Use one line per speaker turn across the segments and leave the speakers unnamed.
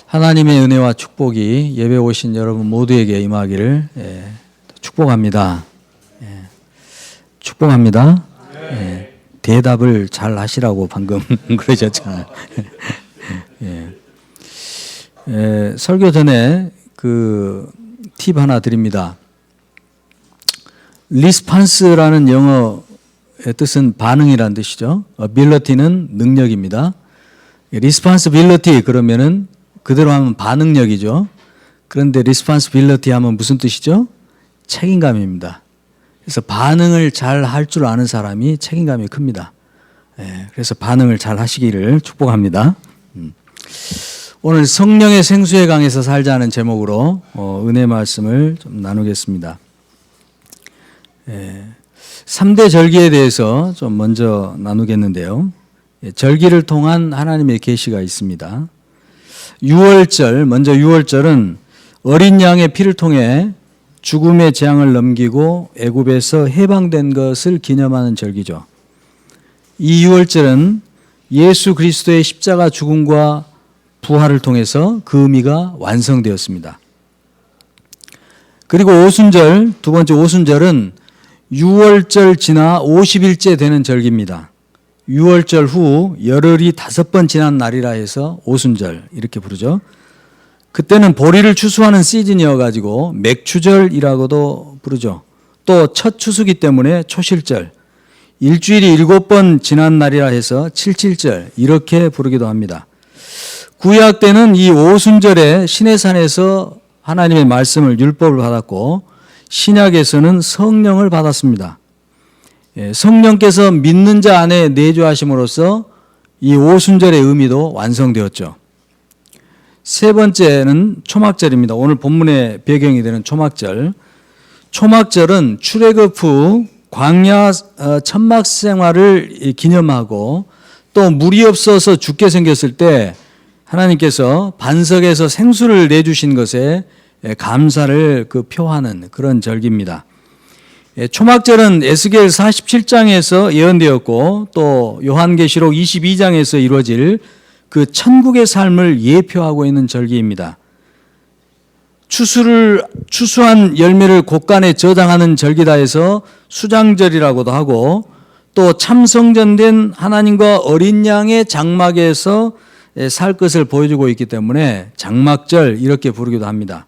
하나님의 은혜와 축복이 예배 오신 여러분 모두에게 임하기를 축복합니다. 축복합니다. 대답을 잘 하시라고 방금 그러셨잖아요. 설교 전에 그 팁 하나 드립니다. 리스판스라는 영어의 뜻은 반응이라는 뜻이죠. ability는 능력입니다. responsibility 그러면은 그대로 하면 반응력이죠. 그런데 responsibility 하면 무슨 뜻이죠? 책임감입니다. 그래서 반응을 잘 할 줄 아는 사람이 책임감이 큽니다. 그래서 반응을 잘 하시기를 축복합니다. 오늘 성령의 생수에 강해서 살자는 제목으로 은혜 말씀을 좀 나누겠습니다. 3대 절기에 대해서 좀 먼저 나누겠는데요. 절기를 통한 하나님의 계시가 있습니다. 유월절, 먼저 유월절은 어린 양의 피를 통해 죽음의 재앙을 넘기고 애굽에서 해방된 것을 기념하는 절기죠. 이 유월절은 예수 그리스도의 십자가 죽음과 부활을 통해서 그 의미가 완성되었습니다. 그리고 오순절, 두 번째 오순절은 유월절 지나 50일째 되는 절기입니다. 유월절 후 열흘이 5번 지난 날이라 해서 오순절 이렇게 부르죠. 그때는 보리를 추수하는 시즌이어가지고 맥추절이라고도 부르죠. 또 첫 추수기 때문에 초실절, 일주일이 7번 지난 날이라 해서 칠칠절 이렇게 부르기도 합니다. 구약 때는 이 오순절에 시내산에서 하나님의 말씀을 율법을 받았고 신약에서는 성령을 받았습니다. 성령께서 믿는 자 안에 내주하심으로써 이 오순절의 의미도 완성되었죠. 세 번째는 초막절입니다. 오늘 본문의 배경이 되는 초막절. 초막절은 출애굽 후 광야 천막 생활을 기념하고 또 물이 없어서 죽게 생겼을 때 하나님께서 반석에서 생수를 내주신 것에 감사를 표하는 그런 절기입니다. 초막절은 에스겔 47장에서 예언되었고 또 요한계시록 22장에서 이루어질 그 천국의 삶을 예표하고 있는 절기입니다. 추수한 열매를 곳간에 저장하는 절기다 해서 수장절이라고도 하고 또 참성전된 하나님과 어린 양의 장막에서 살 것을 보여주고 있기 때문에 장막절 이렇게 부르기도 합니다.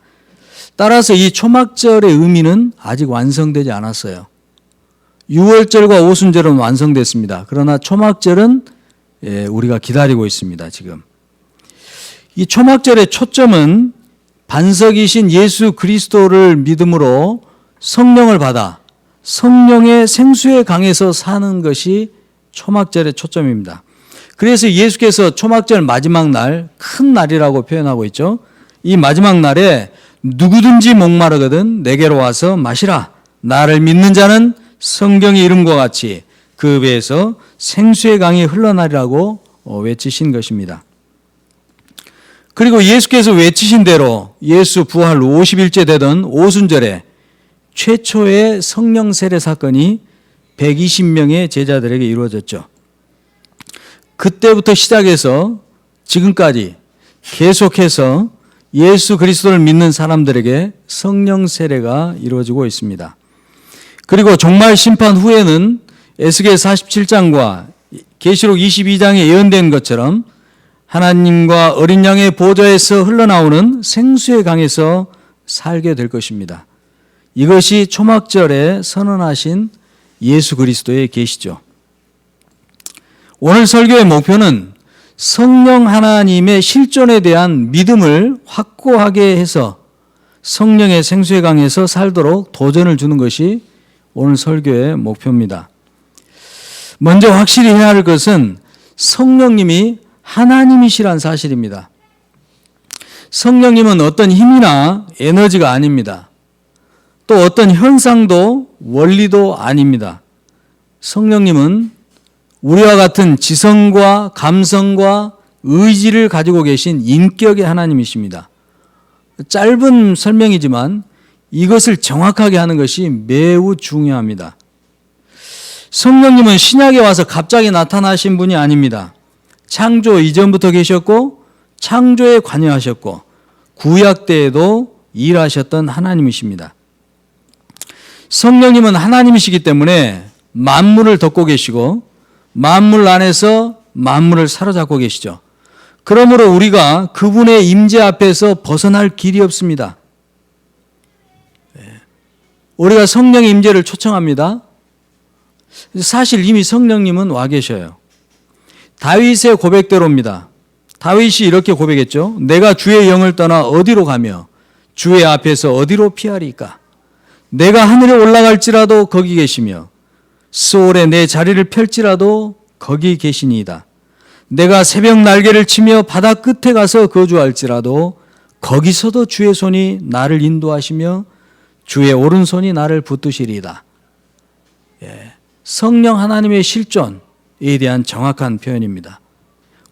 따라서 이 초막절의 의미는 아직 완성되지 않았어요. 유월절과 오순절은 완성됐습니다. 그러나 초막절은 우리가 기다리고 있습니다. 지금 이 초막절의 초점은 반석이신 예수 그리스도를 믿음으로 성령을 받아 성령의 생수에 강해서 사는 것이 초막절의 초점입니다. 그래서 예수께서 초막절 마지막 날, 큰 날이라고 표현하고 있죠. 이 마지막 날에 누구든지 목마르거든 내게로 와서 마시라. 나를 믿는 자는 성경의 이름과 같이 그 배에서 생수의 강이 흘러나리라고 외치신 것입니다. 그리고 예수께서 외치신 대로 예수 부활 50일째 되던 오순절에 최초의 성령 세례 사건이 120명의 제자들에게 이루어졌죠. 그때부터 시작해서 지금까지 계속해서 예수 그리스도를 믿는 사람들에게 성령 세례가 이루어지고 있습니다. 그리고 종말 심판 후에는 에스겔 47장과 계시록 22장에 예언된 것처럼 하나님과 어린 양의 보좌에서 흘러나오는 생수의 강에서 살게 될 것입니다. 이것이 초막절에 선언하신 예수 그리스도의 계시죠. 오늘 설교의 목표는 성령 하나님의 실존에 대한 믿음을 확고하게 해서 성령의 생수의 강에서 살도록 도전을 주는 것이 오늘 설교의 목표입니다. 먼저 확실히 해야 할 것은 성령님이 하나님이시란 사실입니다. 성령님은 어떤 힘이나 에너지가 아닙니다. 또 어떤 현상도 원리도 아닙니다. 성령님은 우리와 같은 지성과 감성과 의지를 가지고 계신 인격의 하나님이십니다. 짧은 설명이지만 이것을 정확하게 하는 것이 매우 중요합니다. 성령님은 신약에 와서 갑자기 나타나신 분이 아닙니다. 창조 이전부터 계셨고 창조에 관여하셨고 구약 때에도 일하셨던 하나님이십니다. 성령님은 하나님이시기 때문에 만물을 덮고 계시고 만물 안에서 만물을 사로잡고 계시죠. 그러므로 우리가 그분의 임재 앞에서 벗어날 길이 없습니다. 우리가 성령의 임재를 초청합니다. 사실 이미 성령님은 와 계셔요. 다윗의 고백대로입니다. 다윗이 이렇게 고백했죠. 내가 주의 영을 떠나 어디로 가며 주의 앞에서 어디로 피하리까? 내가 하늘에 올라갈지라도 거기 계시며 스올에 내 자리를 펼지라도 거기 계시니이다. 내가 새벽 날개를 치며 바다 끝에 가서 거주할지라도 거기서도 주의 손이 나를 인도하시며 주의 오른손이 나를 붙드시리이다. 성령 하나님의 실존에 대한 정확한 표현입니다.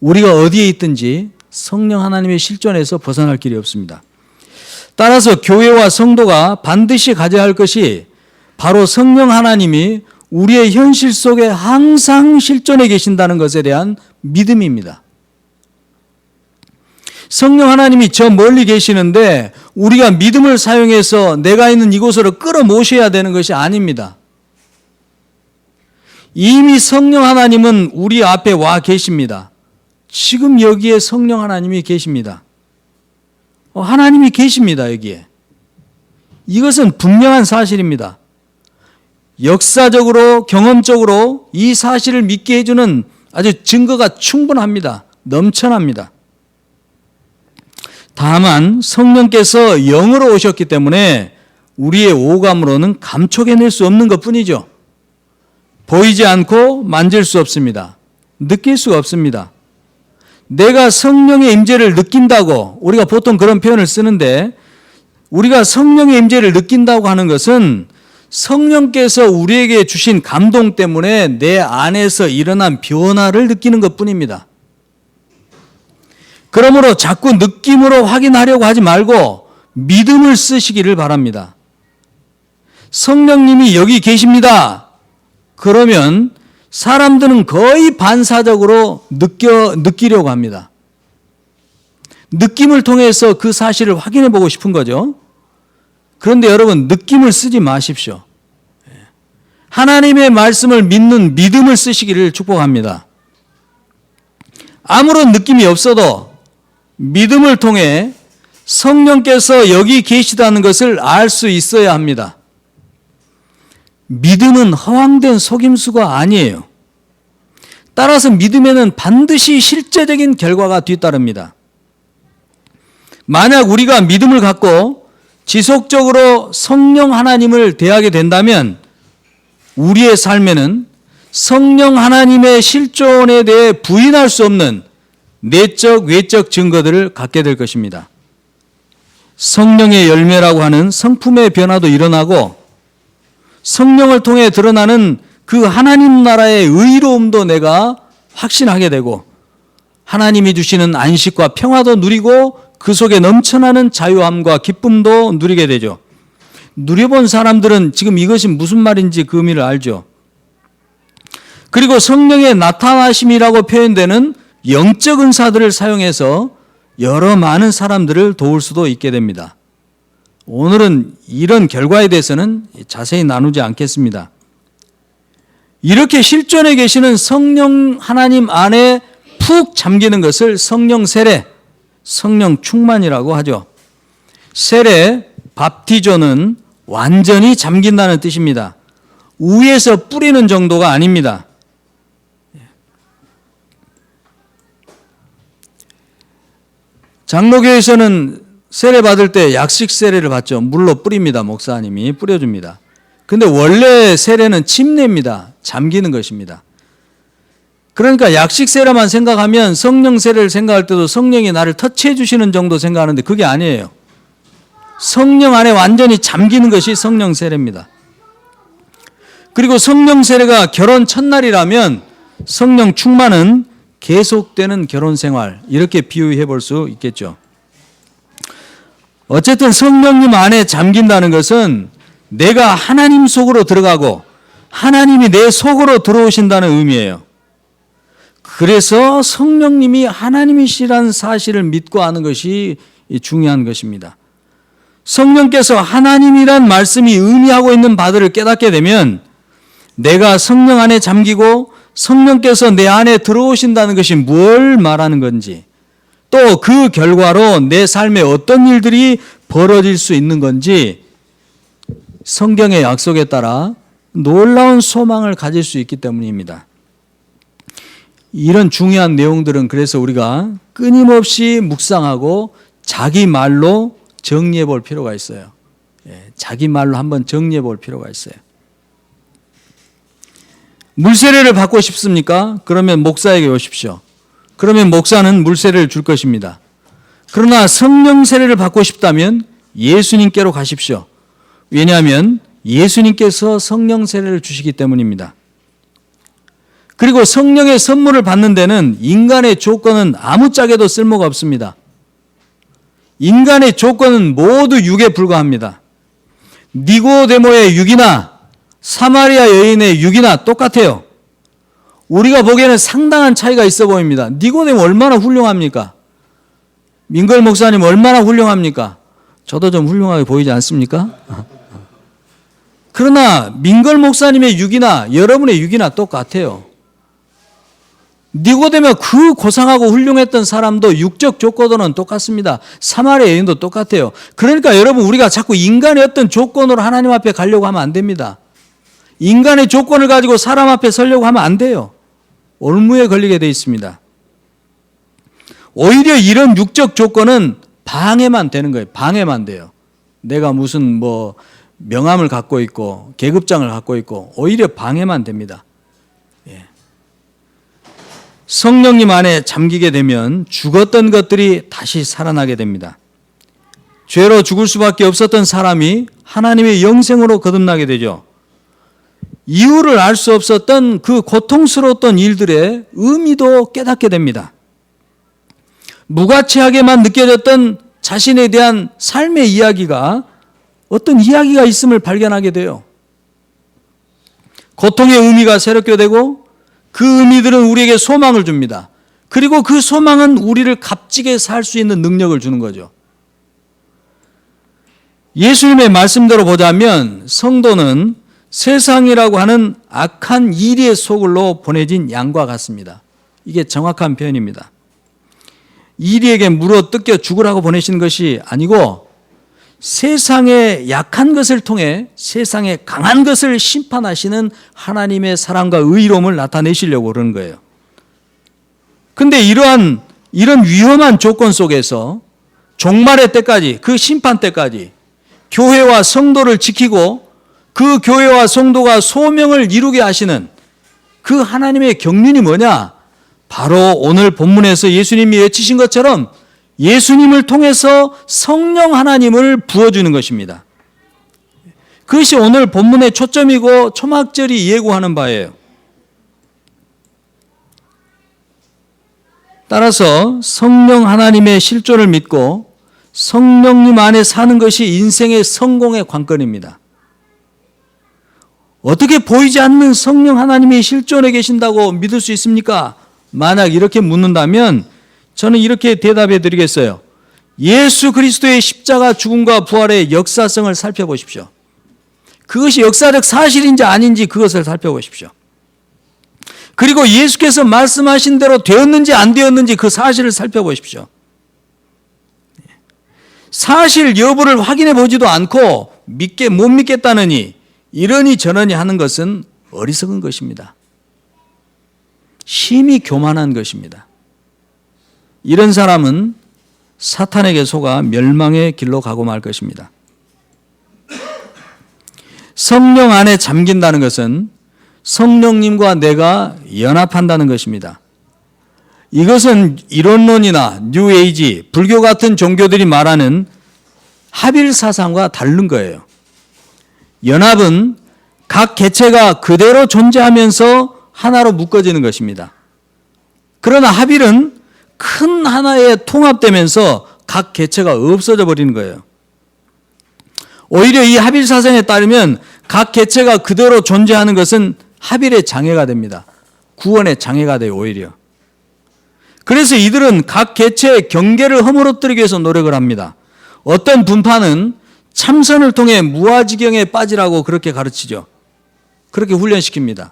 우리가 어디에 있든지 성령 하나님의 실존에서 벗어날 길이 없습니다. 따라서 교회와 성도가 반드시 가져야 할 것이 바로 성령 하나님이 우리의 현실 속에 항상 실존해 계신다는 것에 대한 믿음입니다. 성령 하나님이 저 멀리 계시는데 우리가 믿음을 사용해서 내가 있는 이곳으로 끌어모셔야 되는 것이 아닙니다. 이미 성령 하나님은 우리 앞에 와 계십니다. 지금 여기에 성령 하나님이 계십니다. 하나님이 계십니다, 여기에. 이것은 분명한 사실입니다. 역사적으로, 경험적으로 이 사실을 믿게 해주는 아주 증거가 충분합니다. 넘쳐납니다. 다만 성령께서 영으로 오셨기 때문에 우리의 오감으로는 감촉해낼 수 없는 것뿐이죠. 보이지 않고 만질 수 없습니다. 느낄 수가 없습니다. 내가 성령의 임재를 느낀다고 우리가 보통 그런 표현을 쓰는데 우리가 성령의 임재를 느낀다고 하는 것은 성령께서 우리에게 주신 감동 때문에 내 안에서 일어난 변화를 느끼는 것뿐입니다. 그러므로 자꾸 느낌으로 확인하려고 하지 말고 믿음을 쓰시기를 바랍니다. 성령님이 여기 계십니다. 그러면 사람들은 거의 반사적으로 느끼려고 합니다. 느낌을 통해서 그 사실을 확인해 보고 싶은 거죠. 그런데 여러분, 느낌을 쓰지 마십시오. 하나님의 말씀을 믿는 믿음을 쓰시기를 축복합니다. 아무런 느낌이 없어도 믿음을 통해 성령께서 여기 계시다는 것을 알 수 있어야 합니다. 믿음은 허황된 속임수가 아니에요. 따라서 믿음에는 반드시 실제적인 결과가 뒤따릅니다. 만약 우리가 믿음을 갖고 지속적으로 성령 하나님을 대하게 된다면 우리의 삶에는 성령 하나님의 실존에 대해 부인할 수 없는 내적, 외적 증거들을 갖게 될 것입니다. 성령의 열매라고 하는 성품의 변화도 일어나고 성령을 통해 드러나는 그 하나님 나라의 의로움도 내가 확신하게 되고 하나님이 주시는 안식과 평화도 누리고 그 속에 넘쳐나는 자유함과 기쁨도 누리게 되죠. 누려본 사람들은 지금 이것이 무슨 말인지 그 의미를 알죠. 그리고 성령의 나타나심이라고 표현되는 영적 은사들을 사용해서 여러 많은 사람들을 도울 수도 있게 됩니다. 오늘은 이런 결과에 대해서는 자세히 나누지 않겠습니다. 이렇게 실존해 계시는 성령 하나님 안에 푹 잠기는 것을 성령 세례, 성령 충만이라고 하죠. 세례, 밥티조는 완전히 잠긴다는 뜻입니다. 위에서 뿌리는 정도가 아닙니다. 장로교에서는 세례 받을 때 약식 세례를 받죠. 물로 뿌립니다. 목사님이 뿌려줍니다. 근데 원래 세례는 침례입니다. 잠기는 것입니다. 그러니까 약식 세례만 생각하면 성령 세례를 생각할 때도 성령이 나를 터치해 주시는 정도 생각하는데 그게 아니에요. 성령 안에 완전히 잠기는 것이 성령 세례입니다. 그리고 성령 세례가 결혼 첫날이라면 성령 충만은 계속되는 결혼 생활, 이렇게 비유해 볼 수 있겠죠. 어쨌든 성령님 안에 잠긴다는 것은 내가 하나님 속으로 들어가고 하나님이 내 속으로 들어오신다는 의미예요. 그래서 성령님이 하나님이시라는 사실을 믿고 아는 것이 중요한 것입니다. 성령께서 하나님이란 말씀이 의미하고 있는 바들을 깨닫게 되면 내가 성령 안에 잠기고 성령께서 내 안에 들어오신다는 것이 뭘 말하는 건지, 또 그 결과로 내 삶에 어떤 일들이 벌어질 수 있는 건지 성경의 약속에 따라 놀라운 소망을 가질 수 있기 때문입니다. 이런 중요한 내용들은 그래서 우리가 끊임없이 묵상하고 자기 말로 정리해 볼 필요가 있어요. 자기 말로 한번 정리해 볼 필요가 있어요. 물세례를 받고 싶습니까? 그러면 목사에게 오십시오. 그러면 목사는 물세례를 줄 것입니다. 그러나 성령 세례를 받고 싶다면 예수님께로 가십시오. 왜냐하면 예수님께서 성령 세례를 주시기 때문입니다. 그리고 성령의 선물을 받는 데는 인간의 조건은 아무짝에도 쓸모가 없습니다. 인간의 조건은 모두 육에 불과합니다. 니고데모의 육이나 사마리아 여인의 육이나 똑같아요. 우리가 보기에는 상당한 차이가 있어 보입니다. 니고데모 얼마나 훌륭합니까? 민걸 목사님 얼마나 훌륭합니까? 저도 좀 훌륭하게 보이지 않습니까? 그러나 민걸 목사님의 육이나 여러분의 육이나 똑같아요. 니고데모 그 고상하고 훌륭했던 사람도 육적 조건으로는 똑같습니다. 사마리아 여인도 똑같아요. 그러니까 여러분, 우리가 자꾸 인간의 어떤 조건으로 하나님 앞에 가려고 하면 안 됩니다. 인간의 조건을 가지고 사람 앞에 서려고 하면 안 돼요. 올무에 걸리게 돼 있습니다. 오히려 이런 육적 조건은 방해만 되는 거예요. 방해만 돼요. 내가 무슨 명함을 갖고 있고 계급장을 갖고 있고 오히려 방해만 됩니다. 성령님 안에 잠기게 되면 죽었던 것들이 다시 살아나게 됩니다. 죄로 죽을 수밖에 없었던 사람이 하나님의 영생으로 거듭나게 되죠. 이유를 알 수 없었던 그 고통스러웠던 일들의 의미도 깨닫게 됩니다. 무가치하게만 느껴졌던 자신에 대한 삶의 이야기가 어떤 이야기가 있음을 발견하게 돼요. 고통의 의미가 새롭게 되고 그 의미들은 우리에게 소망을 줍니다. 그리고 그 소망은 우리를 값지게 살 수 있는 능력을 주는 거죠. 예수님의 말씀대로 보자면 성도는 세상이라고 하는 악한 이리의 소굴로 보내진 양과 같습니다. 이게 정확한 표현입니다. 이리에게 물어 뜯겨 죽으라고 보내신 것이 아니고 세상의 약한 것을 통해 세상의 강한 것을 심판하시는 하나님의 사랑과 의로움을 나타내시려고 그러는 거예요. 그런데 이런 위험한 조건 속에서 종말의 때까지, 그 심판 때까지 교회와 성도를 지키고 그 교회와 성도가 소명을 이루게 하시는 그 하나님의 경륜이 뭐냐? 바로 오늘 본문에서 예수님이 외치신 것처럼 예수님을 통해서 성령 하나님을 부어주는 것입니다. 그것이 오늘 본문의 초점이고 초막절이 예고하는 바예요. 따라서 성령 하나님의 실존을 믿고 성령님 안에 사는 것이 인생의 성공의 관건입니다. 어떻게 보이지 않는 성령 하나님이 실존해 계신다고 믿을 수 있습니까? 만약 이렇게 묻는다면 저는 이렇게 대답해 드리겠어요. 예수 그리스도의 십자가 죽음과 부활의 역사성을 살펴보십시오. 그것이 역사적 사실인지 아닌지 그것을 살펴보십시오. 그리고 예수께서 말씀하신 대로 되었는지 안 되었는지 그 사실을 살펴보십시오. 사실 여부를 확인해 보지도 않고 못 믿겠다느니 이러니 저러니 하는 것은 어리석은 것입니다. 심히 교만한 것입니다. 이런 사람은 사탄에게 속아 멸망의 길로 가고 말 것입니다. 성령 안에 잠긴다는 것은 성령님과 내가 연합한다는 것입니다. 이것은 이론론이나 뉴에이지, 불교 같은 종교들이 말하는 합일 사상과 다른 거예요. 연합은 각 개체가 그대로 존재하면서 하나로 묶어지는 것입니다. 그러나 합일은 큰 하나에 통합되면서 각 개체가 없어져 버리는 거예요. 오히려 이 합일 사상에 따르면 각 개체가 그대로 존재하는 것은 합일의 장애가 됩니다. 구원의 장애가 돼요, 오히려. 그래서 이들은 각 개체의 경계를 허물어뜨리기 위해서 노력을 합니다. 어떤 분파는 참선을 통해 무아지경에 빠지라고 그렇게 가르치죠. 그렇게 훈련시킵니다.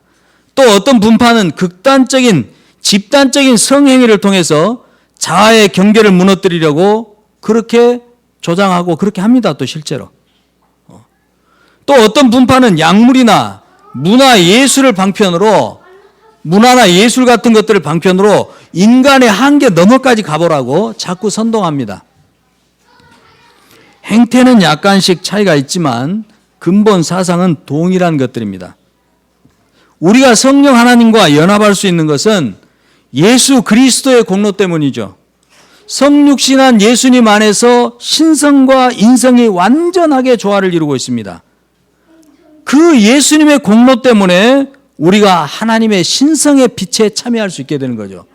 또 어떤 분파는 극단적인 집단적인 성행위를 통해서 자아의 경계를 무너뜨리려고 그렇게 조장하고 그렇게 합니다. 또 실제로. 또 어떤 분파는 약물이나 문화 예술을 방편으로 문화나 예술 같은 것들을 방편으로 인간의 한계 너머까지 가보라고 자꾸 선동합니다. 행태는 약간씩 차이가 있지만 근본 사상은 동일한 것들입니다. 우리가 성령 하나님과 연합할 수 있는 것은 예수 그리스도의 공로 때문이죠. 성육신한 예수님 안에서 신성과 인성이 완전하게 조화를 이루고 있습니다. 그 예수님의 공로 때문에 우리가 하나님의 신성의 빛에 참여할 수 있게 되는 거죠.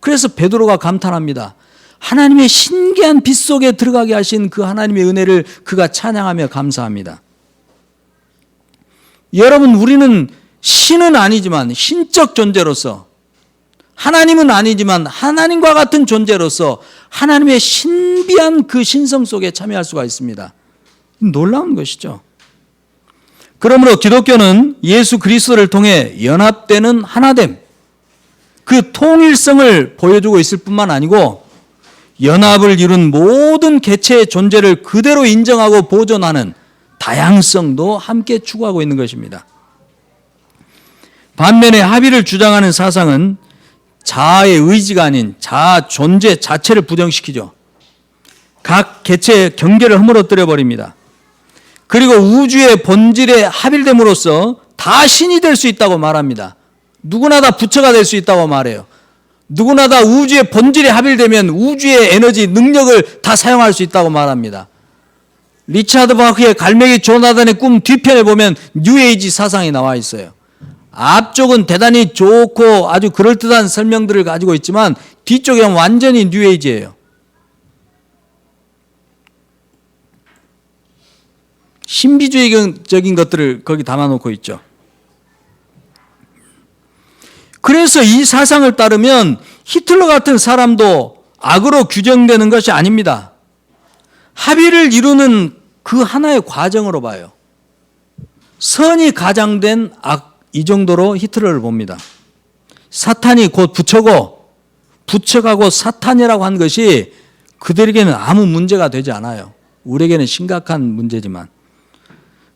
그래서 베드로가 감탄합니다. 하나님의 신기한 빛 속에 들어가게 하신 그 하나님의 은혜를 그가 찬양하며 감사합니다. 여러분, 우리는 신은 아니지만 신적 존재로서, 하나님은 아니지만 하나님과 같은 존재로서 하나님의 신비한 그 신성 속에 참여할 수가 있습니다. 놀라운 것이죠. 그러므로 기독교는 예수 그리스도를 통해 연합되는 하나됨, 그 통일성을 보여주고 있을 뿐만 아니고 연합을 이룬 모든 개체의 존재를 그대로 인정하고 보존하는 다양성도 함께 추구하고 있는 것입니다. 반면에 합의를 주장하는 사상은 자아의 의지가 아닌 자아 존재 자체를 부정시키죠. 각 개체의 경계를 허물어뜨려 버립니다. 그리고 우주의 본질에 합일됨으로써 다 신이 될 수 있다고 말합니다. 누구나 다 부처가 될 수 있다고 말해요. 누구나 다 우주의 본질에 합일되면 우주의 에너지, 능력을 다 사용할 수 있다고 말합니다. 리차드 바크의 갈매기 조나단의 꿈 뒤편에 보면 뉴에이지 사상이 나와 있어요. 앞쪽은 대단히 좋고 아주 그럴듯한 설명들을 가지고 있지만 뒤쪽은 완전히 뉴에이지예요. 신비주의적인 것들을 거기 담아놓고 있죠. 그래서 이 사상을 따르면 히틀러 같은 사람도 악으로 규정되는 것이 아닙니다. 합의를 이루는 그 하나의 과정으로 봐요. 선이 가장된 악, 이 정도로 히틀러를 봅니다. 사탄이 곧 부처고 부처가 곧 사탄이라고 한 것이 그들에게는 아무 문제가 되지 않아요. 우리에게는 심각한 문제지만.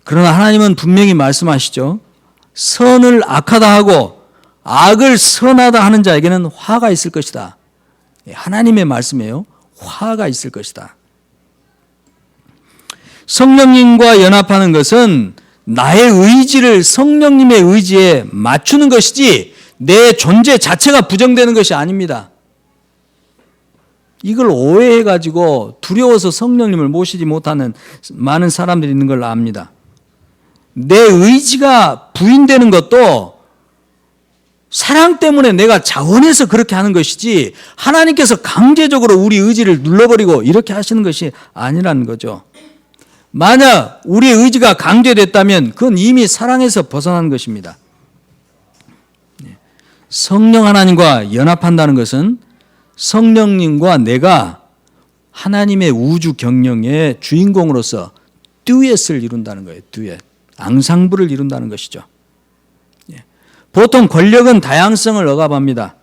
그러나 하나님은 분명히 말씀하시죠. 선을 악하다 하고 악을 선하다 하는 자에게는 화가 있을 것이다. 하나님의 말씀이에요. 화가 있을 것이다. 성령님과 연합하는 것은 나의 의지를 성령님의 의지에 맞추는 것이지 내 존재 자체가 부정되는 것이 아닙니다. 이걸 오해해가지고 두려워서 성령님을 모시지 못하는 많은 사람들이 있는 걸 압니다. 내 의지가 부인되는 것도 사랑 때문에 내가 자원해서 그렇게 하는 것이지 하나님께서 강제적으로 우리 의지를 눌러버리고 이렇게 하시는 것이 아니라는 거죠. 만약 우리의 의지가 강제됐다면 그건 이미 사랑에서 벗어난 것입니다. 성령 하나님과 연합한다는 것은 성령님과 내가 하나님의 우주 경영의 주인공으로서 듀엣을 이룬다는 거예요. 듀엣. 앙상블을 이룬다는 것이죠. 보통 권력은 다양성을 억압합니다.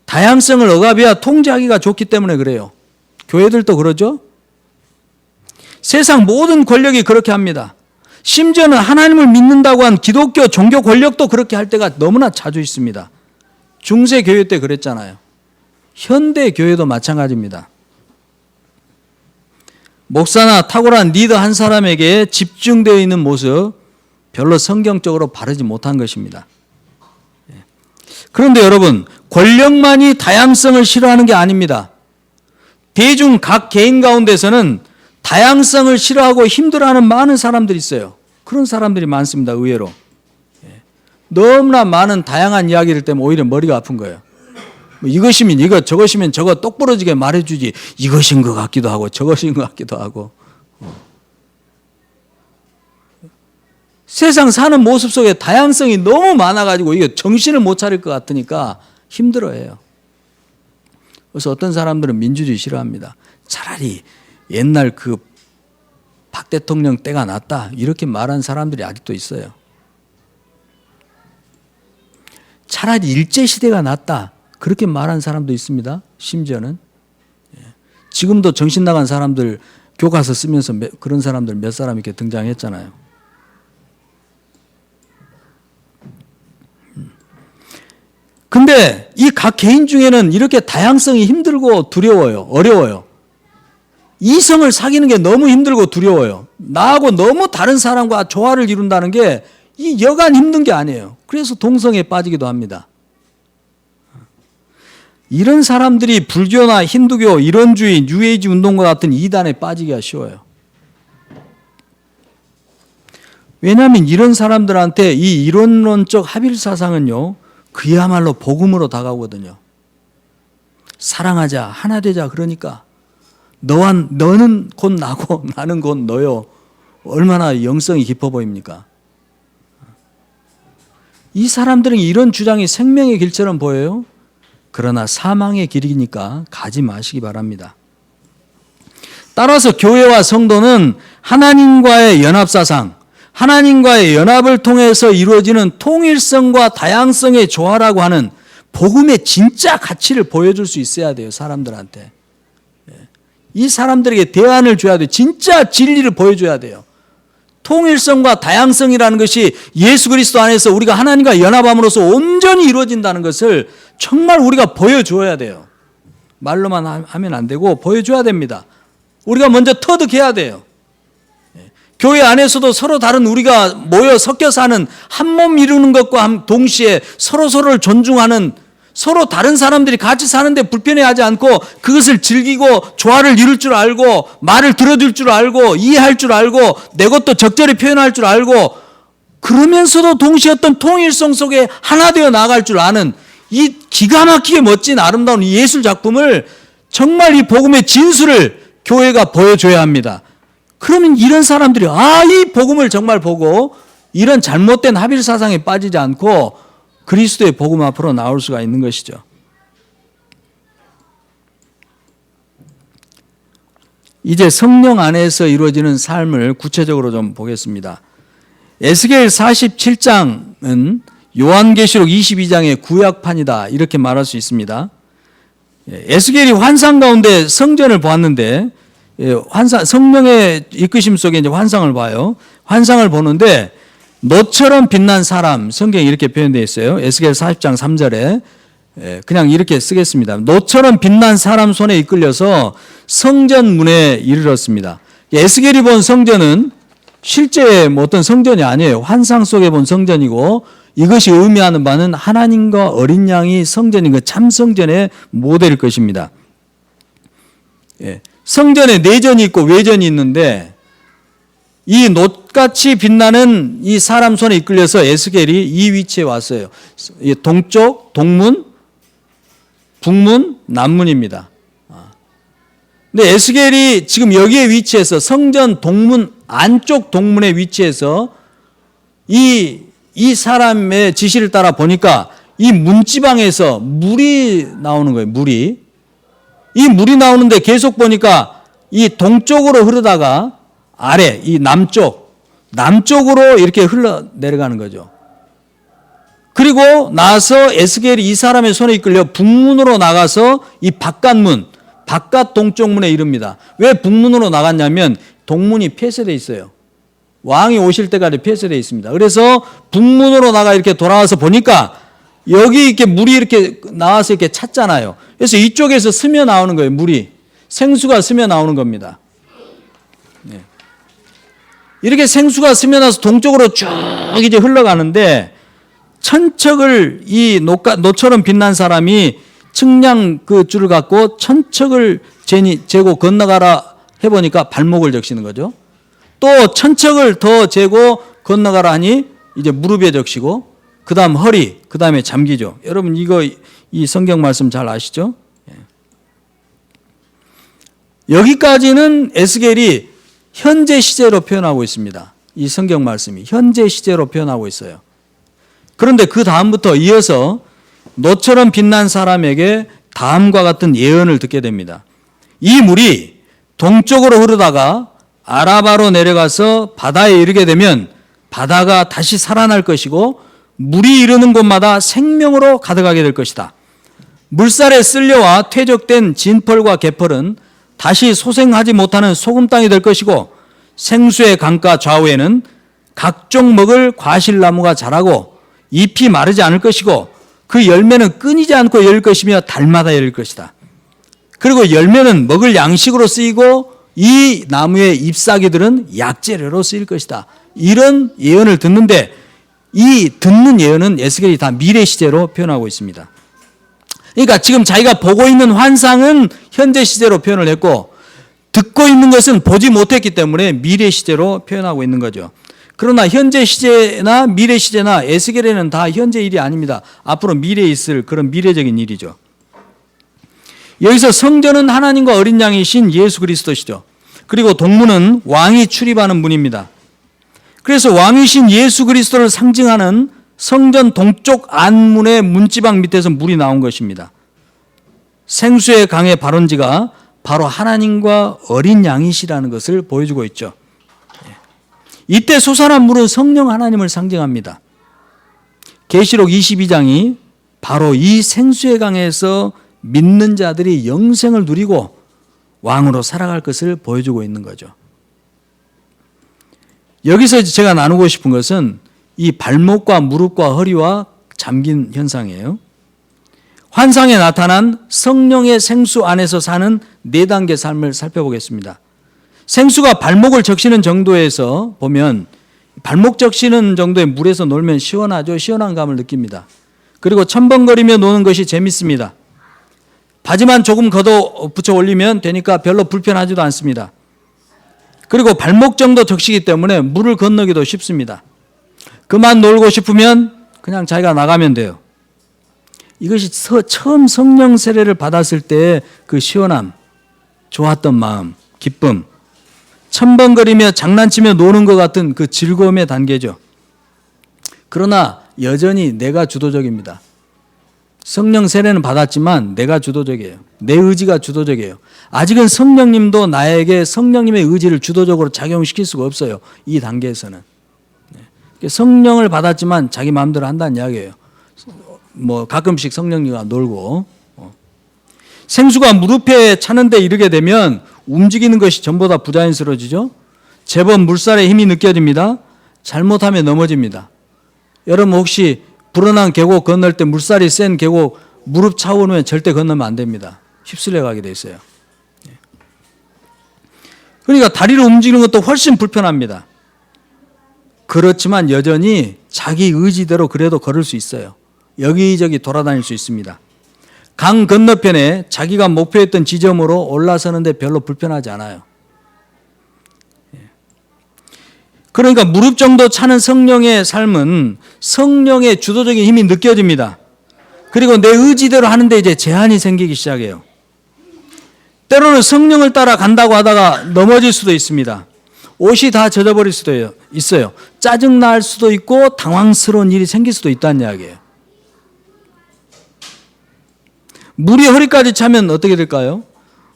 다양성을 억압해야 통제하기가 좋기 때문에 그래요. 교회들도 그러죠. 세상 모든 권력이 그렇게 합니다. 심지어는 하나님을 믿는다고 한 기독교 종교 권력도 그렇게 할 때가 너무나 자주 있습니다. 중세 교회 때 그랬잖아요. 현대 교회도 마찬가지입니다. 목사나 탁월한 리더 한 사람에게 집중되어 있는 모습 별로 성경적으로 바르지 못한 것입니다. 그런데 여러분, 권력만이 다양성을 싫어하는 게 아닙니다. 대중 각 개인 가운데서는 다양성을 싫어하고 힘들어하는 많은 사람들이 있어요. 그런 사람들이 많습니다. 의외로. 너무나 많은 다양한 이야기를 때문에 오히려 머리가 아픈 거예요. 이것이면 이거, 저것이면 저거 똑부러지게 말해주지. 이것인 것 같기도 하고 저것인 것 같기도 하고. 세상 사는 모습 속에 다양성이 너무 많아가지고 이게 정신을 못 차릴 것 같으니까 힘들어해요. 그래서 어떤 사람들은 민주주의 싫어합니다. 차라리 옛날 그 박 대통령 때가 낫다 이렇게 말하는 사람들이 아직도 있어요. 차라리 일제시대가 낫다 그렇게 말하는 사람도 있습니다. 심지어는 지금도 정신 나간 사람들 교과서 쓰면서 그런 사람들 몇 사람 이렇게 등장했잖아요. 근데 이 각 개인 중에는 이렇게 다양성이 힘들고 두려워요. 어려워요. 이성을 사귀는 게 너무 힘들고 두려워요. 나하고 너무 다른 사람과 조화를 이룬다는 게 이 여간 힘든 게 아니에요. 그래서 동성애에 빠지기도 합니다. 이런 사람들이 불교나 힌두교, 이론주의, 뉴에이지 운동과 같은 이단에 빠지기가 쉬워요. 왜냐하면 이런 사람들한테 이 이론론적 합일 사상은요, 그야말로 복음으로 다가오거든요. 사랑하자, 하나 되자 그러니까 너는 곧 나고 나는 곧 너요. 얼마나 영성이 깊어 보입니까? 이 사람들은 이런 주장이 생명의 길처럼 보여요. 그러나 사망의 길이니까 가지 마시기 바랍니다. 따라서 교회와 성도는 하나님과의 연합사상, 하나님과의 연합을 통해서 이루어지는 통일성과 다양성의 조화라고 하는 복음의 진짜 가치를 보여줄 수 있어야 돼요. 사람들한테. 이 사람들에게 대안을 줘야 돼요. 진짜 진리를 보여줘야 돼요. 통일성과 다양성이라는 것이 예수 그리스도 안에서 우리가 하나님과 연합함으로써 온전히 이루어진다는 것을 정말 우리가 보여줘야 돼요. 말로만 하면 안 되고 보여줘야 됩니다. 우리가 먼저 터득해야 돼요. 교회 안에서도 서로 다른 우리가 모여 섞여 사는 한 몸 이루는 것과 동시에 서로를 존중하는 서로 다른 사람들이 같이 사는데 불편해하지 않고 그것을 즐기고 조화를 이룰 줄 알고 말을 들어줄 줄 알고 이해할 줄 알고 내 것도 적절히 표현할 줄 알고 그러면서도 동시에 어떤 통일성 속에 하나 되어 나아갈 줄 아는 이 기가 막히게 멋진 아름다운 예술 작품을 정말 이 복음의 진수를 교회가 보여줘야 합니다. 그러면 이런 사람들이 이 복음을 정말 보고 이런 잘못된 합일 사상에 빠지지 않고 그리스도의 복음 앞으로 나올 수가 있는 것이죠. 이제 성령 안에서 이루어지는 삶을 구체적으로 좀 보겠습니다. 에스겔 47장은 요한계시록 22장의 구약판이다 이렇게 말할 수 있습니다. 에스겔이 환상 가운데 성전을 보았는데 성령의 이끄심 속에 이제 환상을 봐요. 환상을 보는데 너처럼 빛난 사람, 성경에 이렇게 표현되어 있어요. 에스겔 40장 3절에 그냥 이렇게 쓰겠습니다. 너처럼 빛난 사람 손에 이끌려서 성전 문에 이르렀습니다. 에스겔이 본 성전은 실제 어떤 성전이 아니에요. 환상 속에 본 성전이고 이것이 의미하는 바는 하나님과 어린 양이 성전인 그 참 성전의 모델일 것입니다. 성전에 내전이 있고 외전이 있는데 이 놋같이 빛나는 이 사람 손에 이끌려서 에스겔이 이 위치에 왔어요. 동쪽, 동문, 북문, 남문입니다. 근데 에스겔이 지금 여기에 위치해서 성전 동문, 안쪽 동문에 위치해서 이 사람의 지시를 따라 보니까 이 문지방에서 물이 나오는 거예요. 물이 나오는데 계속 보니까 이 동쪽으로 흐르다가 아래 이 남쪽으로 이렇게 흘러 내려가는 거죠. 그리고 나서 에스겔이 이 사람의 손에 이끌려 북문으로 나가서 이 바깥문, 바깥 동쪽문에 이릅니다. 왜 북문으로 나갔냐면 동문이 폐쇄되어 있어요. 왕이 오실 때까지 폐쇄되어 있습니다. 그래서 북문으로 나가 이렇게 돌아와서 보니까 여기 이렇게 물이 이렇게 나와서 이렇게 찼잖아요. 그래서 이쪽에서 스며 나오는 거예요. 물이 생수가 스며 나오는 겁니다. 이렇게 생수가 스며나서 동쪽으로 쭉 이제 흘러가는데 천척을 이 노처럼 빛난 사람이 측량 그 줄을 갖고 천척을 재고 건너가라 해보니까 발목을 적시는 거죠. 또 천척을 더 재고 건너가라 하니 이제 무릎에 적시고 그 다음 허리, 그 다음에 잠기죠. 여러분 이 성경 말씀 잘 아시죠? 여기까지는 에스겔이 현재 시제로 표현하고 있습니다. 이 성경 말씀이 현재 시제로 표현하고 있어요. 그런데 그 다음부터 이어서 너처럼 빛난 사람에게 다음과 같은 예언을 듣게 됩니다. 이 물이 동쪽으로 흐르다가 아라바로 내려가서 바다에 이르게 되면 바다가 다시 살아날 것이고 물이 이르는 곳마다 생명으로 가득하게 될 것이다. 물살에 쓸려와 퇴적된 진펄과 개펄은 다시 소생하지 못하는 소금 땅이 될 것이고 생수의 강가 좌우에는 각종 먹을 과실나무가 자라고 잎이 마르지 않을 것이고 그 열매는 끊이지 않고 열릴 것이며 달마다 열릴 것이다. 그리고 열매는 먹을 양식으로 쓰이고 이 나무의 잎사귀들은 약재료로 쓰일 것이다. 이런 예언을 듣는데 이 듣는 예언은 에스겔이 다 미래 시제로 표현하고 있습니다. 그러니까 지금 자기가 보고 있는 환상은 현재 시제로 표현을 했고 듣고 있는 것은 보지 못했기 때문에 미래 시제로 표현하고 있는 거죠. 그러나 현재 시제나 미래 시제나 에스겔에는 다 현재 일이 아닙니다. 앞으로 미래에 있을 그런 미래적인 일이죠. 여기서 성전은 하나님과 어린 양이신 예수 그리스도시죠. 그리고 동문은 왕이 출입하는 문입니다. 그래서 왕이신 예수 그리스도를 상징하는 성전 동쪽 안문의 문지방 밑에서 물이 나온 것입니다. 생수의 강의 발원지가 바로 하나님과 어린 양이시라는 것을 보여주고 있죠. 이때 솟아난 물은 성령 하나님을 상징합니다. 계시록 22장이 바로 이 생수의 강에서 믿는 자들이 영생을 누리고 왕으로 살아갈 것을 보여주고 있는 거죠. 여기서 제가 나누고 싶은 것은 이 발목과 무릎과 허리와 잠긴 현상이에요. 환상에 나타난 성령의 생수 안에서 사는 4단계 삶을 살펴보겠습니다. 생수가 발목을 적시는 정도에서 보면 발목 적시는 정도의 물에서 놀면 시원하죠. 시원한 감을 느낍니다. 그리고 첨벙거리며 노는 것이 재밌습니다. 바지만 조금 걷어 붙여 올리면 되니까 별로 불편하지도 않습니다. 그리고 발목 정도 적시기 때문에 물을 건너기도 쉽습니다. 그만 놀고 싶으면 그냥 자기가 나가면 돼요. 이것이 처음 성령 세례를 받았을 때의 그 시원함, 좋았던 마음, 기쁨, 첨벙거리며 장난치며 노는 것 같은 그 즐거움의 단계죠. 그러나 여전히 내가 주도적입니다. 성령 세례는 받았지만 내가 주도적이에요. 내 의지가 주도적이에요. 아직은 성령님도 나에게 성령님의 의지를 주도적으로 작용시킬 수가 없어요. 이 단계에서는. 성령을 받았지만 자기 마음대로 한다는 이야기예요. 뭐 가끔씩 성령님과 놀고. 생수가 무릎에 차는데 이르게 되면 움직이는 것이 전보다 부자연스러워지죠. 제법 물살의 힘이 느껴집니다. 잘못하면 넘어집니다. 여러분 혹시 불어난 계곡 건널 때 물살이 센 계곡 무릎 차오르면 절대 건너면 안 됩니다. 휩쓸려 가게 돼 있어요. 그러니까 다리를 움직이는 것도 훨씬 불편합니다. 그렇지만 여전히 자기 의지대로 그래도 걸을 수 있어요. 여기저기 돌아다닐 수 있습니다. 강 건너편에 자기가 목표했던 지점으로 올라서는데 별로 불편하지 않아요. 그러니까 무릎 정도 차는 성령의 삶은 성령의 주도적인 힘이 느껴집니다. 그리고 내 의지대로 하는데 이제 제한이 생기기 시작해요. 때로는 성령을 따라 간다고 하다가 넘어질 수도 있습니다. 옷이 다 젖어버릴 수도 있어요. 짜증날 수도 있고 당황스러운 일이 생길 수도 있다는 이야기예요. 물이 허리까지 차면 어떻게 될까요?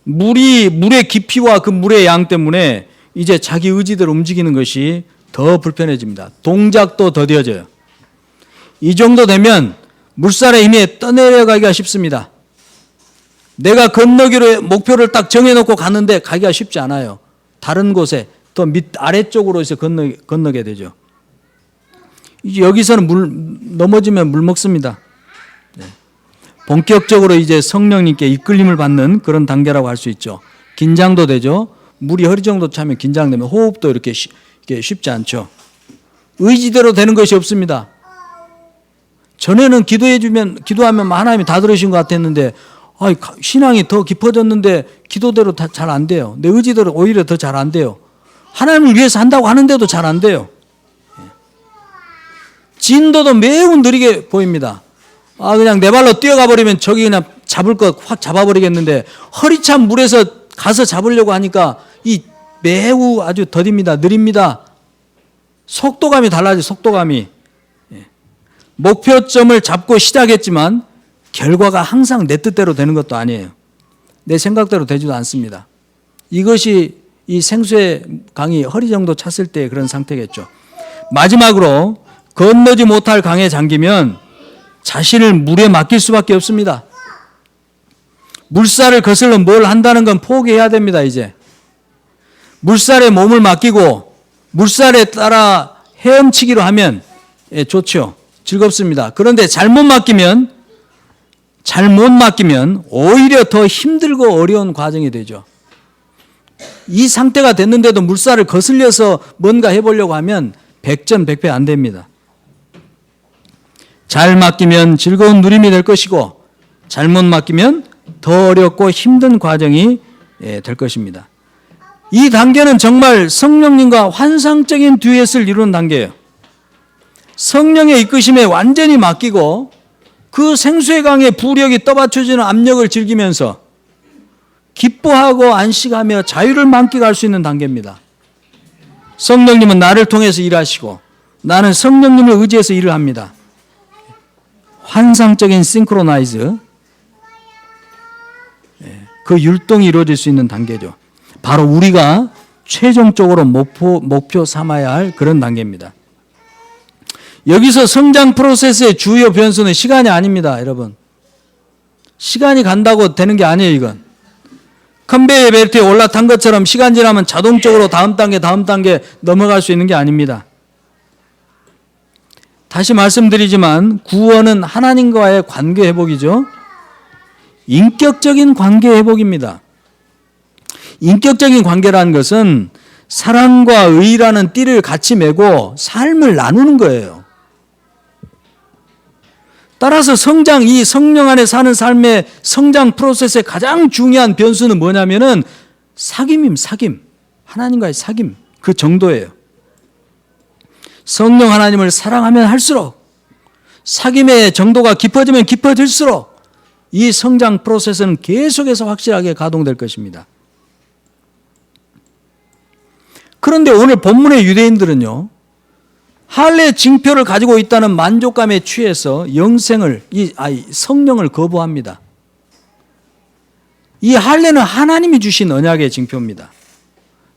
물의 깊이와 그 물의 양 때문에 이제 자기 의지대로 움직이는 것이 더 불편해집니다. 동작도 더뎌져요. 이 정도 되면 물살의 힘에 떠내려가기가 쉽습니다. 내가 건너기로 목표를 딱 정해놓고 가는데 가기가 쉽지 않아요. 다른 곳에 더 아래쪽으로 해서 건너게 되죠. 여기서는 넘어지면 물 먹습니다. 네. 본격적으로 이제 성령님께 이끌림을 받는 그런 단계라고 할 수 있죠. 긴장도 되죠. 물이 허리 정도 차면 긴장되면 호흡도 이렇게 쉽지 않죠. 의지대로 되는 것이 없습니다. 전에는 기도하면 하나님이 다 들으신 것 같았는데 신앙이 더 깊어졌는데 기도대로 잘 안 돼요. 내 의지대로 오히려 더 잘 안 돼요. 하나님을 위해서 한다고 하는데도 잘 안 돼요. 진도도 매우 느리게 보입니다. 그냥 내 발로 뛰어가 버리면 저기 그냥 잡을 거 확 잡아버리겠는데 허리찬 물에서 가서 잡으려고 하니까 이 매우 아주 더딥니다. 느립니다. 속도감이 달라져. 속도감이. 목표점을 잡고 시작했지만 결과가 항상 내 뜻대로 되는 것도 아니에요. 내 생각대로 되지도 않습니다. 이것이 이 생수의 강이 허리 정도 찼을 때 그런 상태겠죠. 마지막으로 건너지 못할 강에 잠기면 자신을 물에 맡길 수밖에 없습니다. 물살을 거슬러 뭘 한다는 건 포기해야 됩니다. 이제 물살에 몸을 맡기고 물살에 따라 헤엄치기로 하면 좋죠. 즐겁습니다. 그런데 잘못 맡기면 오히려 더 힘들고 어려운 과정이 되죠. 이 상태가 됐는데도 물살을 거슬려서 뭔가 해보려고 하면 백전백패 안 됩니다. 잘 맡기면 즐거운 누림이 될 것이고 잘못 맡기면 더 어렵고 힘든 과정이 될 것입니다. 이 단계는 정말 성령님과 환상적인 듀엣을 이루는 단계예요. 성령의 이끄심에 완전히 맡기고 그 생수의 강의 부력이 떠받쳐지는 압력을 즐기면서 기뻐하고 안식하며 자유를 만끽할 수 있는 단계입니다. 성령님은 나를 통해서 일하시고 나는 성령님을 의지해서 일을 합니다. 환상적인 싱크로나이즈, 그 율동이 이루어질 수 있는 단계죠. 바로 우리가 최종적으로 목표 삼아야 할 그런 단계입니다. 여기서 성장 프로세스의 주요 변수는 시간이 아닙니다, 여러분. 시간이 간다고 되는 게 아니에요, 이건. 컨베이어 벨트에 올라탄 것처럼 시간 지나면 자동적으로 다음 단계 넘어갈 수 있는 게 아닙니다. 다시 말씀드리지만 구원은 하나님과의 관계 회복이죠. 인격적인 관계 회복입니다. 인격적인 관계라는 것은 사랑과 의라는 띠를 같이 메고 삶을 나누는 거예요. 따라서 이 성령 안에 사는 삶의 성장 프로세스의 가장 중요한 변수는 뭐냐면은 사귐. 하나님과의 사귐. 그 정도예요. 성령 하나님을 사랑하면 할수록 사귐의 정도가 깊어지면 깊어질수록 이 성장 프로세스는 계속해서 확실하게 가동될 것입니다. 그런데 오늘 본문의 유대인들은요, 할례 징표를 가지고 있다는 만족감에 취해서 성령을 거부합니다. 이 할례는 하나님이 주신 언약의 징표입니다.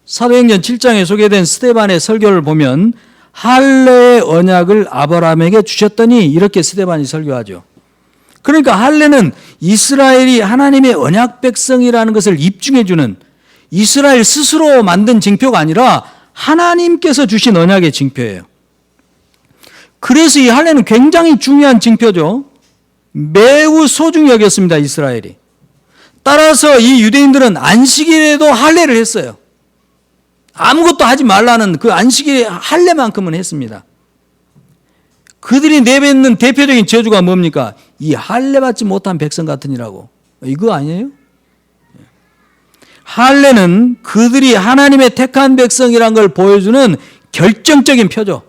사도행전 7장에 소개된 스데반의 설교를 보면 할례의 언약을 아브라함에게 주셨더니 이렇게 스데반이 설교하죠. 그러니까 할례는 이스라엘이 하나님의 언약 백성이라는 것을 입증해 주는 이스라엘 스스로 만든 징표가 아니라 하나님께서 주신 언약의 징표예요. 그래서 이 할례는 굉장히 중요한 징표죠. 매우 소중히 여겼습니다, 이스라엘이. 따라서 이 유대인들은 안식일에도 할례를 했어요. 아무것도 하지 말라는 그 안식일의 할례만큼은 했습니다. 그들이 내뱉는 대표적인 저주가 뭡니까? 이 할례 받지 못한 백성 같으니라고. 이거 아니에요? 할례는 그들이 하나님의 택한 백성이란 걸 보여주는 결정적인 표죠.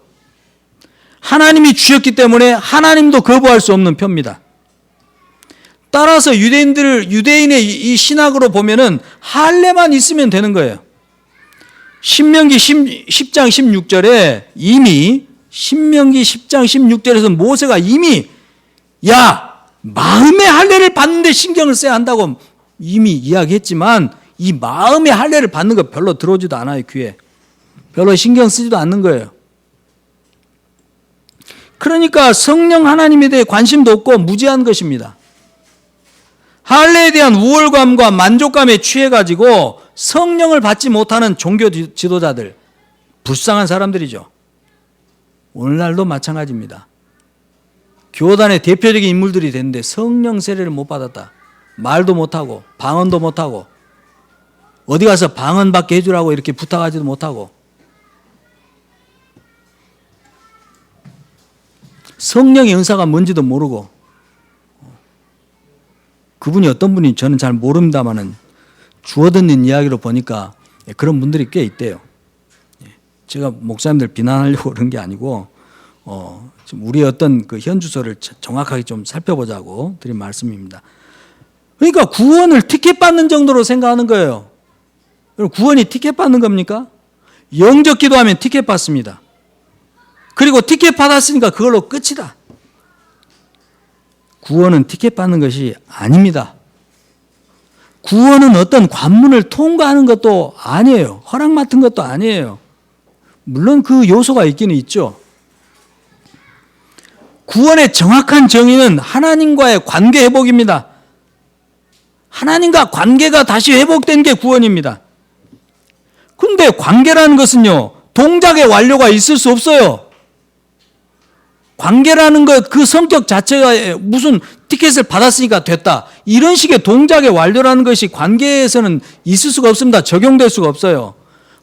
하나님이 주셨기 때문에 하나님도 거부할 수 없는 표입니다. 따라서 유대인의 이 신학으로 보면은 할례만 있으면 되는 거예요. 신명기 10장 16절에 이미 신명기 10장 16절에서 모세가 이미 마음의 할례를 받는데 신경을 써야 한다고 이미 이야기했지만 이 마음의 할례를 받는 거 별로 들어오지도 않아요, 귀에. 별로 신경 쓰지도 않는 거예요. 그러니까 성령 하나님에 대해 관심도 없고 무지한 것입니다. 할례에 대한 우월감과 만족감에 취해가지고 성령을 받지 못하는 종교 지도자들, 불쌍한 사람들이죠. 오늘날도 마찬가지입니다. 교단의 대표적인 인물들이 됐는데 성령 세례를 못 받았다. 말도 못하고 방언도 못하고 어디 가서 방언 받게 해주라고 이렇게 부탁하지도 못하고 성령의 은사가 뭔지도 모르고 그분이 어떤 분인지 저는 잘 모릅니다만은 주워 듣는 이야기로 보니까 그런 분들이 꽤 있대요. 제가 목사님들 비난하려고 그런 게 아니고 지금 우리의 어떤 그 현주소를 정확하게 좀 살펴보자고 드린 말씀입니다. 그러니까 구원을 티켓 받는 정도로 생각하는 거예요. 구원이 티켓 받는 겁니까? 영적 기도하면 티켓 받습니다. 그리고 티켓 받았으니까 그걸로 끝이다. 구원은 티켓 받는 것이 아닙니다. 구원은 어떤 관문을 통과하는 것도 아니에요. 허락 맡은 것도 아니에요. 물론 그 요소가 있기는 있죠. 구원의 정확한 정의는 하나님과의 관계 회복입니다. 하나님과 관계가 다시 회복된 게 구원입니다. 그런데 관계라는 것은요, 동작의 완료가 있을 수 없어요. 관계라는 것, 그 성격 자체가 무슨 티켓을 받았으니까 됐다, 이런 식의 동작의 완료라는 것이 관계에서는 있을 수가 없습니다. 적용될 수가 없어요.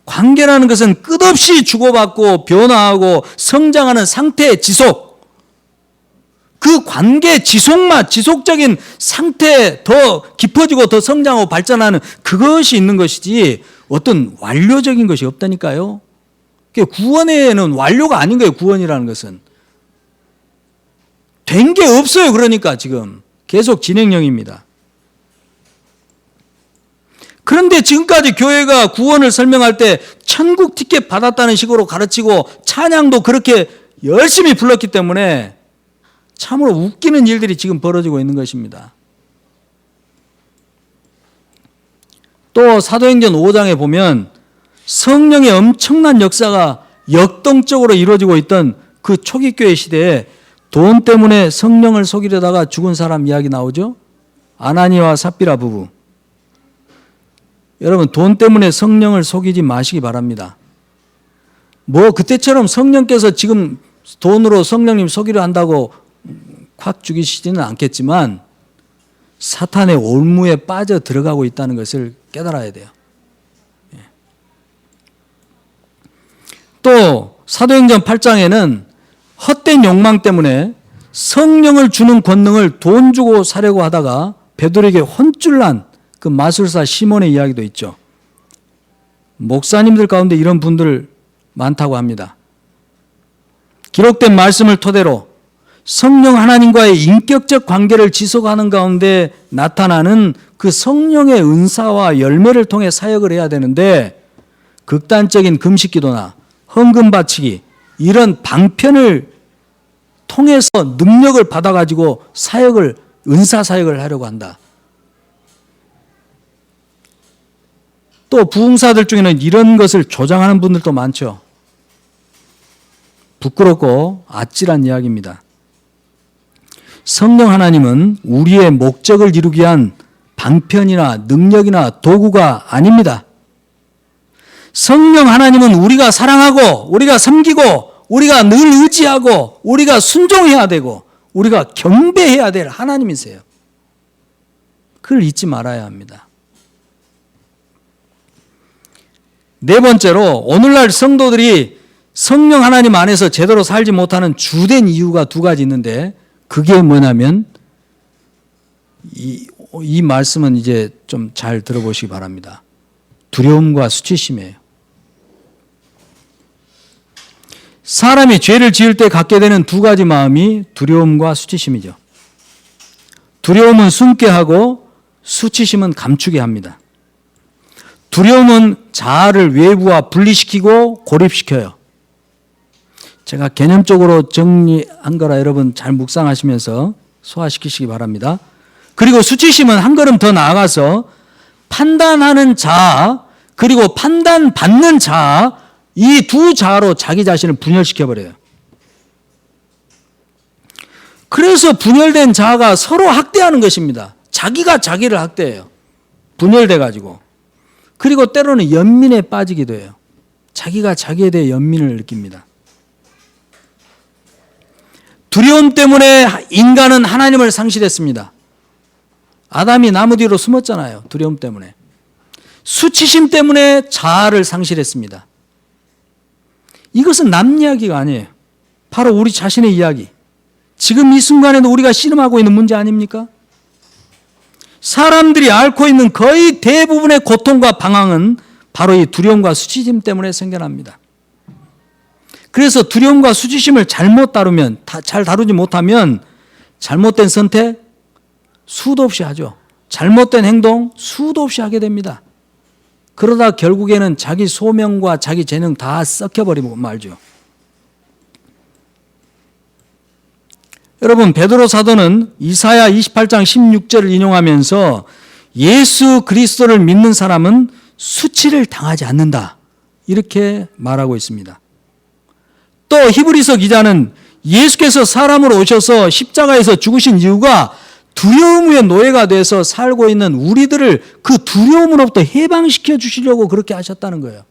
관계라는 것은 끝없이 주고받고 변화하고 성장하는 상태의 지속, 그 관계 지속적인 상태에 더 깊어지고 더 성장하고 발전하는 그것이 있는 것이지 어떤 완료적인 것이 없다니까요. 구원에는 완료가 아닌 거예요. 구원이라는 것은 된 게 없어요. 그러니까 지금 계속 진행형입니다. 그런데 지금까지 교회가 구원을 설명할 때 천국 티켓 받았다는 식으로 가르치고 찬양도 그렇게 열심히 불렀기 때문에 참으로 웃기는 일들이 지금 벌어지고 있는 것입니다. 또 사도행전 5장에 보면 성령의 엄청난 역사가 역동적으로 이루어지고 있던 그 초기 교회 시대에 돈 때문에 성령을 속이려다가 죽은 사람 이야기 나오죠. 아나니와 삽비라 부부. 여러분, 돈 때문에 성령을 속이지 마시기 바랍니다. 뭐 그때처럼 성령께서 지금 돈으로 성령님 속이려 한다고 확 죽이시지는 않겠지만 사탄의 올무에 빠져 들어가고 있다는 것을 깨달아야 돼요. 또 사도행전 8장에는 헛된 욕망 때문에 성령을 주는 권능을 돈 주고 사려고 하다가 베드로에게 혼쭐 난 그 마술사 시몬의 이야기도 있죠. 목사님들 가운데 이런 분들 많다고 합니다. 기록된 말씀을 토대로 성령 하나님과의 인격적 관계를 지속하는 가운데 나타나는 그 성령의 은사와 열매를 통해 사역을 해야 되는데 극단적인 금식기도나 헌금 바치기 이런 방편을 통해서 능력을 받아가지고 은사 사역을 하려고 한다. 또 부흥사들 중에는 이런 것을 조장하는 분들도 많죠. 부끄럽고 아찔한 이야기입니다. 성령 하나님은 우리의 목적을 이루기 위한 방편이나 능력이나 도구가 아닙니다. 성령 하나님은 우리가 사랑하고 우리가 섬기고 우리가 늘 의지하고 우리가 순종해야 되고 우리가 경배해야 될 하나님이세요. 그걸 잊지 말아야 합니다. 네 번째로 오늘날 성도들이 성령 하나님 안에서 제대로 살지 못하는 주된 이유가 두 가지 있는데 그게 뭐냐면 이 말씀은 이제 좀 잘 들어보시기 바랍니다. 두려움과 수치심이에요. 사람이 죄를 지을 때 갖게 되는 두 가지 마음이 두려움과 수치심이죠. 두려움은 숨게 하고 수치심은 감추게 합니다. 두려움은 자아를 외부와 분리시키고 고립시켜요. 제가 개념적으로 정리한 거라 여러분 잘 묵상하시면서 소화시키시기 바랍니다. 그리고 수치심은 한 걸음 더 나아가서 판단하는 자아 그리고 판단받는 자아 이 두 자아로 자기 자신을 분열시켜버려요. 그래서 분열된 자아가 서로 학대하는 것입니다. 자기가 자기를 학대해요. 분열돼가지고. 그리고 때로는 연민에 빠지기도 해요. 자기가 자기에 대해 연민을 느낍니다. 두려움 때문에 인간은 하나님을 상실했습니다. 아담이 나무 뒤로 숨었잖아요. 두려움 때문에. 수치심 때문에 자아를 상실했습니다. 이것은 남 이야기가 아니에요. 바로 우리 자신의 이야기. 지금 이 순간에도 우리가 씨름하고 있는 문제 아닙니까? 사람들이 앓고 있는 거의 대부분의 고통과 방황은 바로 이 두려움과 수치심 때문에 생겨납니다. 그래서 두려움과 수치심을 잘 다루지 못하면 잘못된 선택 수도 없이 하죠. 잘못된 행동 수도 없이 하게 됩니다. 그러다 결국에는 자기 소명과 자기 재능 다 썩혀버리고 말죠. 여러분, 베드로 사도는 이사야 28장 16절을 인용하면서 예수 그리스도를 믿는 사람은 수치를 당하지 않는다, 이렇게 말하고 있습니다. 또 히브리서 기자는 예수께서 사람으로 오셔서 십자가에서 죽으신 이유가 두려움의 노예가 돼서 살고 있는 우리들을 그 두려움으로부터 해방시켜 주시려고 그렇게 하셨다는 거예요.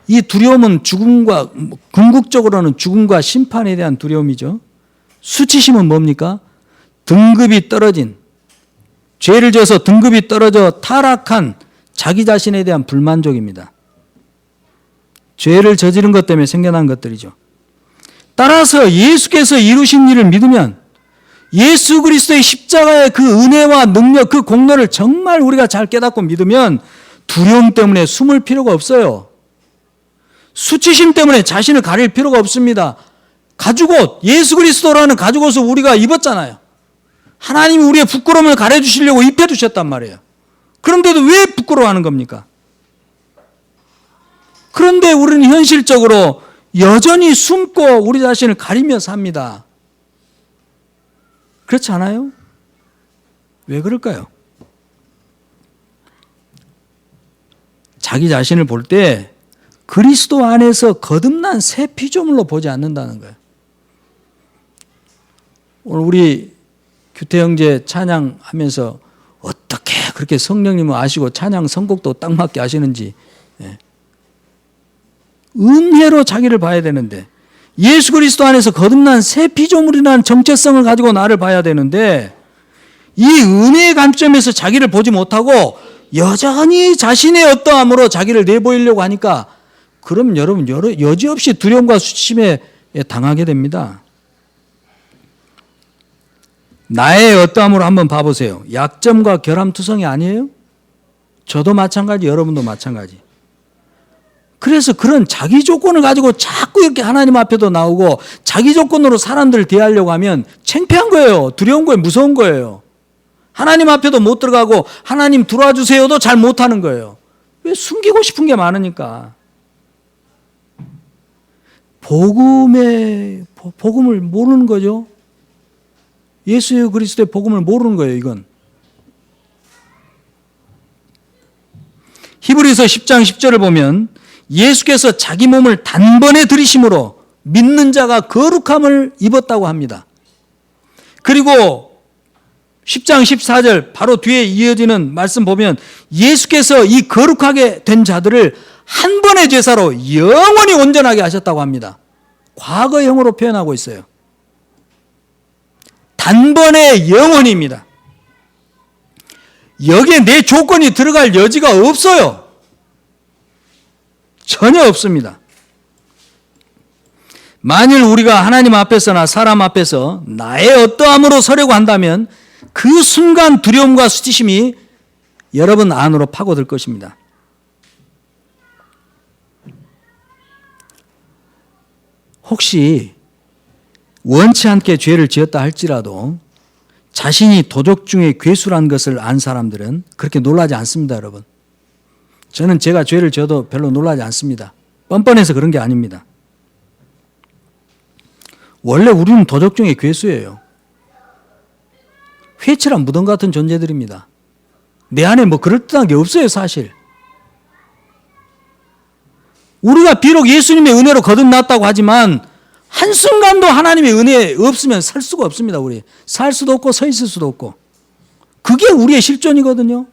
이 두려움은 죽음과, 궁극적으로는 죽음과 심판에 대한 두려움이죠. 수치심은 뭡니까? 등급이 떨어진, 죄를 지어서 등급이 떨어져 타락한 자기 자신에 대한 불만족입니다. 죄를 저지른 것 때문에 생겨난 것들이죠. 따라서 예수께서 이루신 일을 믿으면, 예수 그리스도의 십자가의 그 은혜와 능력, 그 공로를 정말 우리가 잘 깨닫고 믿으면 두려움 때문에 숨을 필요가 없어요. 수치심 때문에 자신을 가릴 필요가 없습니다. 가죽옷, 예수 그리스도라는 가죽옷을 우리가 입었잖아요. 하나님이 우리의 부끄러움을 가려주시려고 입혀주셨단 말이에요. 그런데도 왜 부끄러워하는 겁니까? 그런데 우리는 현실적으로 여전히 숨고 우리 자신을 가리며 삽니다. 그렇지 않아요? 왜 그럴까요? 자기 자신을 볼 때 그리스도 안에서 거듭난 새 피조물로 보지 않는다는 거예요. 오늘 우리 규태 형제 찬양하면서 어떻게 그렇게 성령님을 아시고 찬양 선곡도 딱 맞게 하시는지, 은혜로 자기를 봐야 되는데, 예수 그리스도 안에서 거듭난 새 피조물이라는 정체성을 가지고 나를 봐야 되는데, 이 은혜의 관점에서 자기를 보지 못하고 여전히 자신의 어떠함으로 자기를 내보이려고 하니까, 그럼 여러분 여지없이 두려움과 수치심에 당하게 됩니다. 나의 어떠함으로 한번 봐보세요. 약점과 결함투성이 아니에요? 저도 마찬가지, 여러분도 마찬가지. 그래서 그런 자기 조건을 가지고 자꾸 이렇게 하나님 앞에도 나오고 자기 조건으로 사람들을 대하려고 하면 창피한 거예요. 두려운 거예요. 무서운 거예요. 하나님 앞에도 못 들어가고 하나님 들어와 주세요도 잘 못하는 거예요. 왜? 숨기고 싶은 게 많으니까. 복음을 모르는 거죠. 예수 그리스도의 복음을 모르는 거예요, 이건. 히브리서 10장 10절을 보면 예수께서 자기 몸을 단번에 들이심으로 믿는 자가 거룩함을 입었다고 합니다. 그리고 10장 14절 바로 뒤에 이어지는 말씀 보면 예수께서 이 거룩하게 된 자들을 한 번의 제사로 영원히 온전하게 하셨다고 합니다. 과거형으로 표현하고 있어요. 단번에 영원입니다. 여기에 내 조건이 들어갈 여지가 없어요. 전혀 없습니다. 만일 우리가 하나님 앞에서나 사람 앞에서 나의 어떠함으로 서려고 한다면 그 순간 두려움과 수치심이 여러분 안으로 파고들 것입니다. 혹시 원치 않게 죄를 지었다 할지라도 자신이 도적 중에 괴수란 것을 안 사람들은 그렇게 놀라지 않습니다, 여러분. 저는 제가 죄를 지어도 별로 놀라지 않습니다. 뻔뻔해서 그런 게 아닙니다. 원래 우리는 도적 중에 괴수예요. 회칠한 무덤 같은 존재들입니다. 내 안에 뭐 그럴듯한 게 없어요, 사실. 우리가 비록 예수님의 은혜로 거듭났다고 하지만 한순간도 하나님의 은혜 없으면 살 수가 없습니다. 우리 살 수도 없고 서 있을 수도 없고. 그게 우리의 실존이거든요.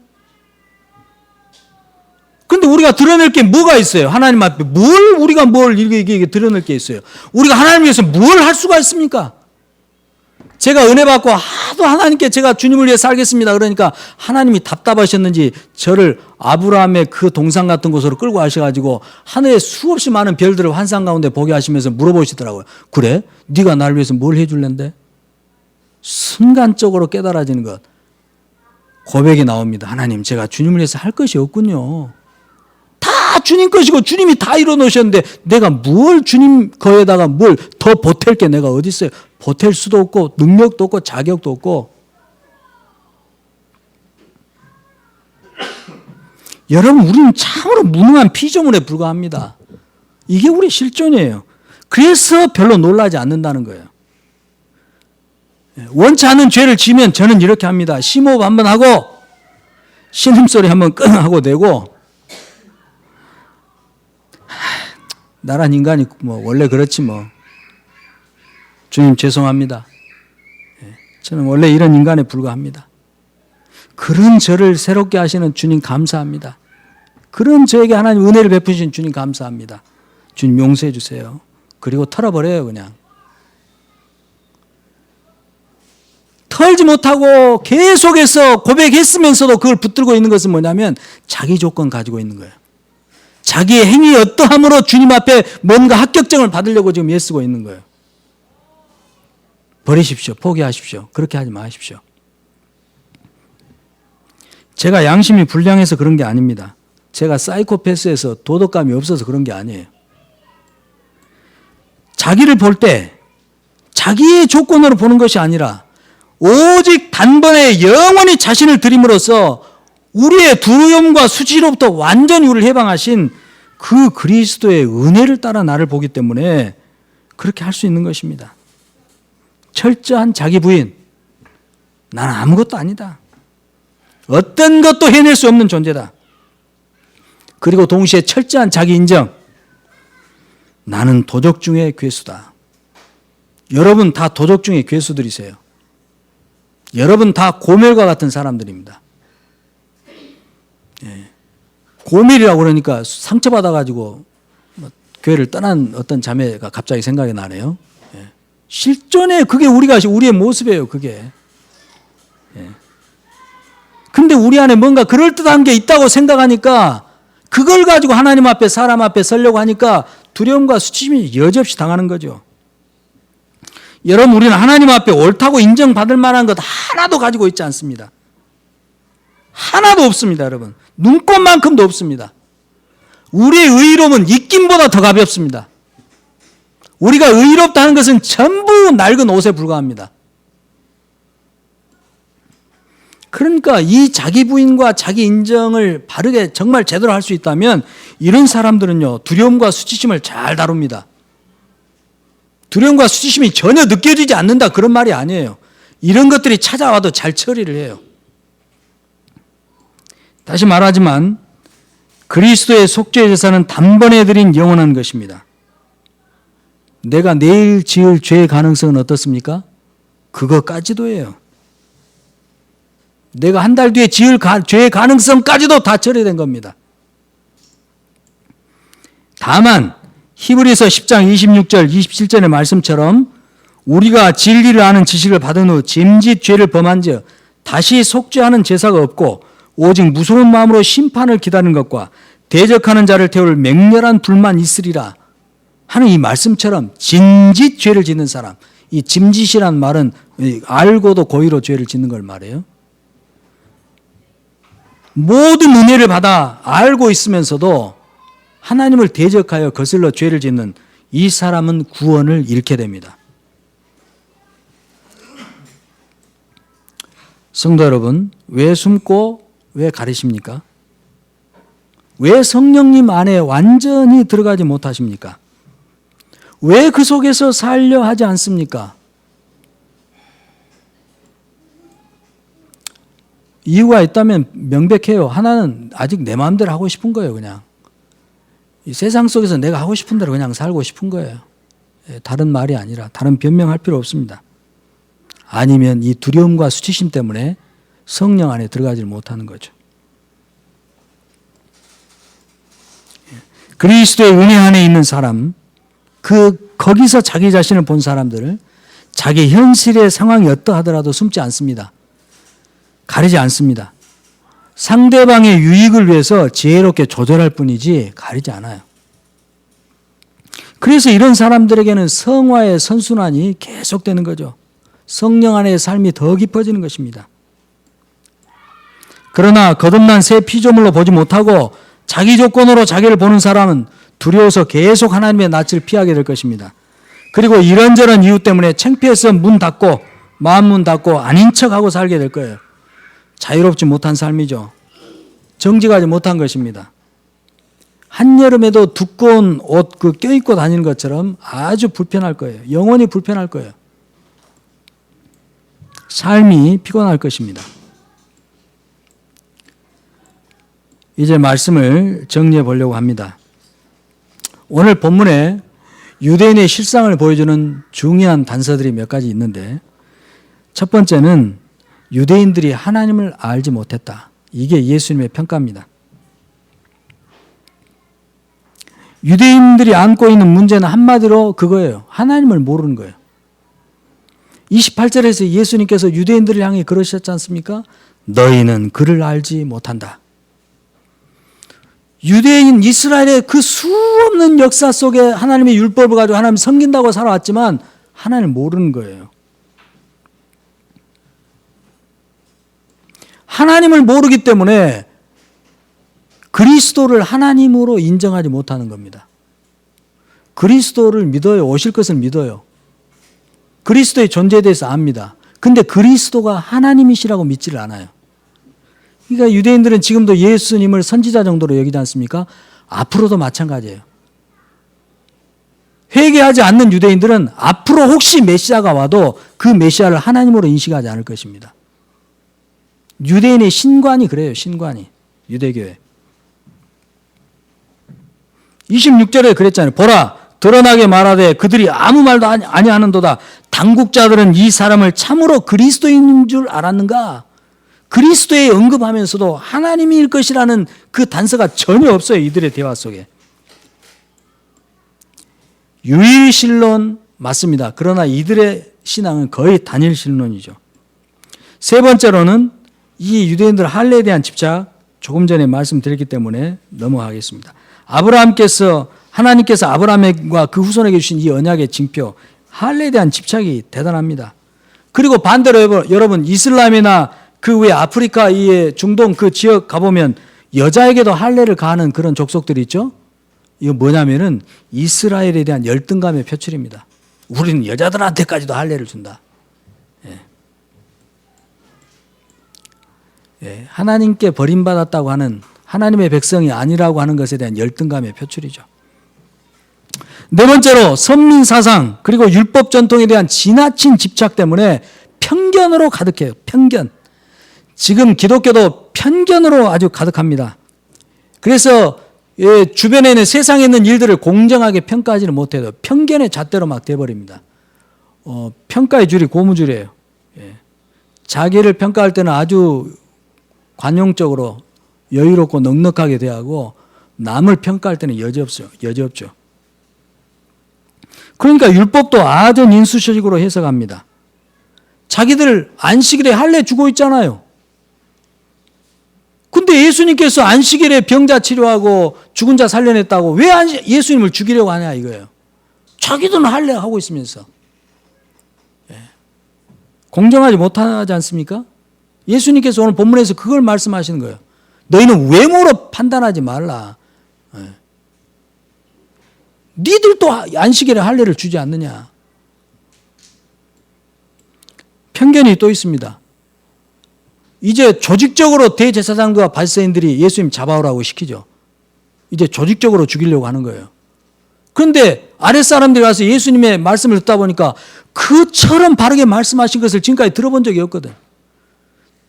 그런데 우리가 드러낼 게 뭐가 있어요? 하나님 앞에 우리가 이게 드러낼 게 있어요? 우리가 하나님 위해서 뭘 할 수가 있습니까? 제가 은혜 받고 하도 하나님께 제가 주님을 위해 살겠습니다. 그러니까 하나님이 답답하셨는지 저를 아브라함의 그 동산 같은 곳으로 끌고 가셔가지고 하늘에 수없이 많은 별들을 환상 가운데 보게 하시면서 물어보시더라고요. 그래? 네가 나를 위해서 뭘 해줄랜데? 순간적으로 깨달아지는 것. 고백이 나옵니다. 하나님, 제가 주님을 위해서 할 것이 없군요. 다 주님 것이고 주님이 다 이뤄놓으셨는데 내가 뭘 주님 거에다가 뭘 더 보탤 게 내가 어디 있어요? 보탤 수도 없고 능력도 없고 자격도 없고. 여러분, 우리는 참으로 무능한 피조물에 불과합니다. 이게 우리 실존이에요. 그래서 별로 놀라지 않는다는 거예요. 원치 않은 죄를 지으면 저는 이렇게 합니다. 심호흡 한번 하고 신음소리 한번 끙 하고 내고, 나란 인간이 뭐 원래 그렇지 뭐. 주님 죄송합니다. 저는 원래 이런 인간에 불과합니다. 그런 저를 새롭게 하시는 주님 감사합니다. 그런 저에게 하나님 은혜를 베푸신 주님 감사합니다. 주님 용서해 주세요. 그리고 털어버려요 그냥. 털지 못하고 계속해서 고백했으면서도 그걸 붙들고 있는 것은 뭐냐면 자기 조건 가지고 있는 거예요. 자기의 행위 어떠함으로 주님 앞에 뭔가 합격증을 받으려고 지금 애쓰고 있는 거예요. 버리십시오. 포기하십시오. 그렇게 하지 마십시오. 제가 양심이 불량해서 그런 게 아닙니다. 제가 사이코패스에서 도덕감이 없어서 그런 게 아니에요. 자기를 볼 때 자기의 조건으로 보는 것이 아니라 오직 단번에 영원히 자신을 드림으로써 우리의 두려움과 수치로부터 완전히 우리를 해방하신 그 그리스도의 은혜를 따라 나를 보기 때문에 그렇게 할 수 있는 것입니다. 철저한 자기 부인. 나는 아무것도 아니다. 어떤 것도 해낼 수 없는 존재다. 그리고 동시에 철저한 자기 인정. 나는 도적 중의 괴수다. 여러분 다 도적 중의 괴수들이세요. 여러분 다 고멜과 같은 사람들입니다. 예. 고멜이라고 그러니까 상처받아가지고 교회를 떠난 어떤 자매가 갑자기 생각이 나네요. 예. 실존에 그게 우리의 모습이에요. 그게. 예. 근데 우리 안에 뭔가 그럴듯한 게 있다고 생각하니까 그걸 가지고 하나님 앞에 사람 앞에 서려고 하니까 두려움과 수치심이 여지없이 당하는 거죠. 여러분 우리는 하나님 앞에 옳다고 인정받을 만한 것 하나도 가지고 있지 않습니다. 하나도 없습니다. 여러분. 눈꽃만큼도 없습니다. 우리의 의로움은 입김보다 더 가볍습니다. 우리가 의롭다 하는 것은 전부 낡은 옷에 불과합니다. 그러니까 이 자기 부인과 자기 인정을 바르게 정말 제대로 할 수 있다면 이런 사람들은요 두려움과 수치심을 잘 다룹니다. 두려움과 수치심이 전혀 느껴지지 않는다 그런 말이 아니에요. 이런 것들이 찾아와도 잘 처리를 해요. 다시 말하지만 그리스도의 속죄의 제사는 단번에 드린 영원한 것입니다. 내가 내일 지을 죄의 가능성은 어떻습니까? 그거까지도예요. 내가 한 달 뒤에 지을 죄의 가능성까지도 다 처리된 겁니다. 다만 히브리서 10장 26절 27절의 말씀처럼 우리가 진리를 아는 지식을 받은 후 짐짓 죄를 범한 즉 다시 속죄하는 제사가 없고 오직 무서운 마음으로 심판을 기다리는 것과 대적하는 자를 태울 맹렬한 불만 있으리라 하는 이 말씀처럼 짐짓 죄를 짓는 사람, 이 짐짓이란 말은 알고도 고의로 죄를 짓는 걸 말해요. 모든 은혜를 받아 알고 있으면서도 하나님을 대적하여 거슬러 죄를 짓는 이 사람은 구원을 잃게 됩니다. 성도 여러분, 왜 숨고 왜 가리십니까? 왜 성령님 안에 완전히 들어가지 못하십니까? 왜 그 속에서 살려 하지 않습니까? 이유가 있다면 명백해요. 하나는 아직 내 마음대로 하고 싶은 거예요. 그냥 이 세상 속에서 내가 하고 싶은 대로 그냥 살고 싶은 거예요. 다른 말이 아니라 다른 변명할 필요 없습니다. 아니면 이 두려움과 수치심 때문에 성령 안에 들어가지 못하는 거죠. 그리스도의 은혜 안에 있는 사람, 거기서 자기 자신을 본 사람들을 자기 현실의 상황이 어떠하더라도 숨지 않습니다. 가리지 않습니다. 상대방의 유익을 위해서 지혜롭게 조절할 뿐이지 가리지 않아요. 그래서 이런 사람들에게는 성화의 선순환이 계속되는 거죠. 성령 안의 삶이 더 깊어지는 것입니다. 그러나 거듭난 새 피조물로 보지 못하고 자기 조건으로 자기를 보는 사람은 두려워서 계속 하나님의 낯을 피하게 될 것입니다. 그리고 이런저런 이유 때문에 창피해서 문 닫고 마음 문 닫고 아닌 척하고 살게 될 거예요. 자유롭지 못한 삶이죠. 정직하지 못한 것입니다. 한여름에도 두꺼운 옷 껴입고 다니는 것처럼 아주 불편할 거예요. 영원히 불편할 거예요. 삶이 피곤할 것입니다. 이제 말씀을 정리해 보려고 합니다. 오늘 본문에 유대인의 실상을 보여주는 중요한 단서들이 몇 가지 있는데, 첫 번째는 유대인들이 하나님을 알지 못했다. 이게 예수님의 평가입니다. 유대인들이 안고 있는 문제는 한마디로 그거예요. 하나님을 모르는 거예요. 28절에서 예수님께서 유대인들을 향해 그러셨지 않습니까? 너희는 그를 알지 못한다. 유대인 이스라엘의 그 수없는 역사 속에 하나님의 율법을 가지고 하나님 섬긴다고 살아왔지만 하나님을 모르는 거예요. 하나님을 모르기 때문에 그리스도를 하나님으로 인정하지 못하는 겁니다. 그리스도를 믿어요. 오실 것을 믿어요. 그리스도의 존재에 대해서 압니다. 근데 그리스도가 하나님이시라고 믿지를 않아요. 그러니까 유대인들은 지금도 예수님을 선지자 정도로 여기지 않습니까? 앞으로도 마찬가지예요. 회개하지 않는 유대인들은 앞으로 혹시 메시아가 와도 그 메시아를 하나님으로 인식하지 않을 것입니다. 유대인의 신관이 그래요. 신관이. 유대교회. 26절에 그랬잖아요. 보라, 드러나게 말하되 그들이 아무 말도 아니하는도다. 당국자들은 이 사람을 참으로 그리스도인 줄 알았는가? 그리스도에 언급하면서도 하나님일 것이라는 그 단서가 전혀 없어요. 이들의 대화 속에. 유일신론 맞습니다. 그러나 이들의 신앙은 거의 단일신론이죠. 세 번째로는 이 유대인들 할례에 대한 집착, 조금 전에 말씀드렸기 때문에 넘어가겠습니다. 하나님께서 아브라함과 그 후손에게 주신 이 언약의 징표, 할례에 대한 집착이 대단합니다. 그리고 반대로 여러분 이슬람이나 그 외 아프리카, 이 중동 그 지역 가보면 여자에게도 할례를 가하는 그런 족속들이 있죠. 이거 뭐냐면은 이스라엘에 대한 열등감의 표출입니다. 우리는 여자들한테까지도 할례를 준다. 하나님께 버림받았다고 하는, 하나님의 백성이 아니라고 하는 것에 대한 열등감의 표출이죠. 네 번째로 선민사상 그리고 율법 전통에 대한 지나친 집착 때문에 편견으로 가득해요. 편견. 지금 기독교도 편견으로 아주 가득합니다. 그래서 주변에 있는 세상에 있는 일들을 공정하게 평가하지는 못해도 편견의 잣대로 막 돼버립니다. 평가의 줄이 고무줄이에요. 자기를 평가할 때는 아주 관용적으로 여유롭고 넉넉하게 대하고 남을 평가할 때는 여지없죠. 그러니까 율법도 아전 인수식으로 해석합니다. 자기들 안식일에 할례 주고 있잖아요. 근데 예수님께서 안식일에 병자 치료하고 죽은 자 살려냈다고 왜 예수님을 죽이려고 하냐 이거예요. 자기들은 할례 하고 있으면서. 공정하지 못하지 않습니까? 예수님께서 오늘 본문에서 그걸 말씀하시는 거예요. 너희는 외모로 판단하지 말라. 니들도 안식일에 할례를 주지 않느냐. 편견이 또 있습니다. 이제 조직적으로 대제사장과 바리새인들이 예수님 잡아오라고 시키죠. 이제 조직적으로 죽이려고 하는 거예요. 그런데 아랫사람들이 가서 예수님의 말씀을 듣다 보니까 그처럼 바르게 말씀하신 것을 지금까지 들어본 적이 없거든.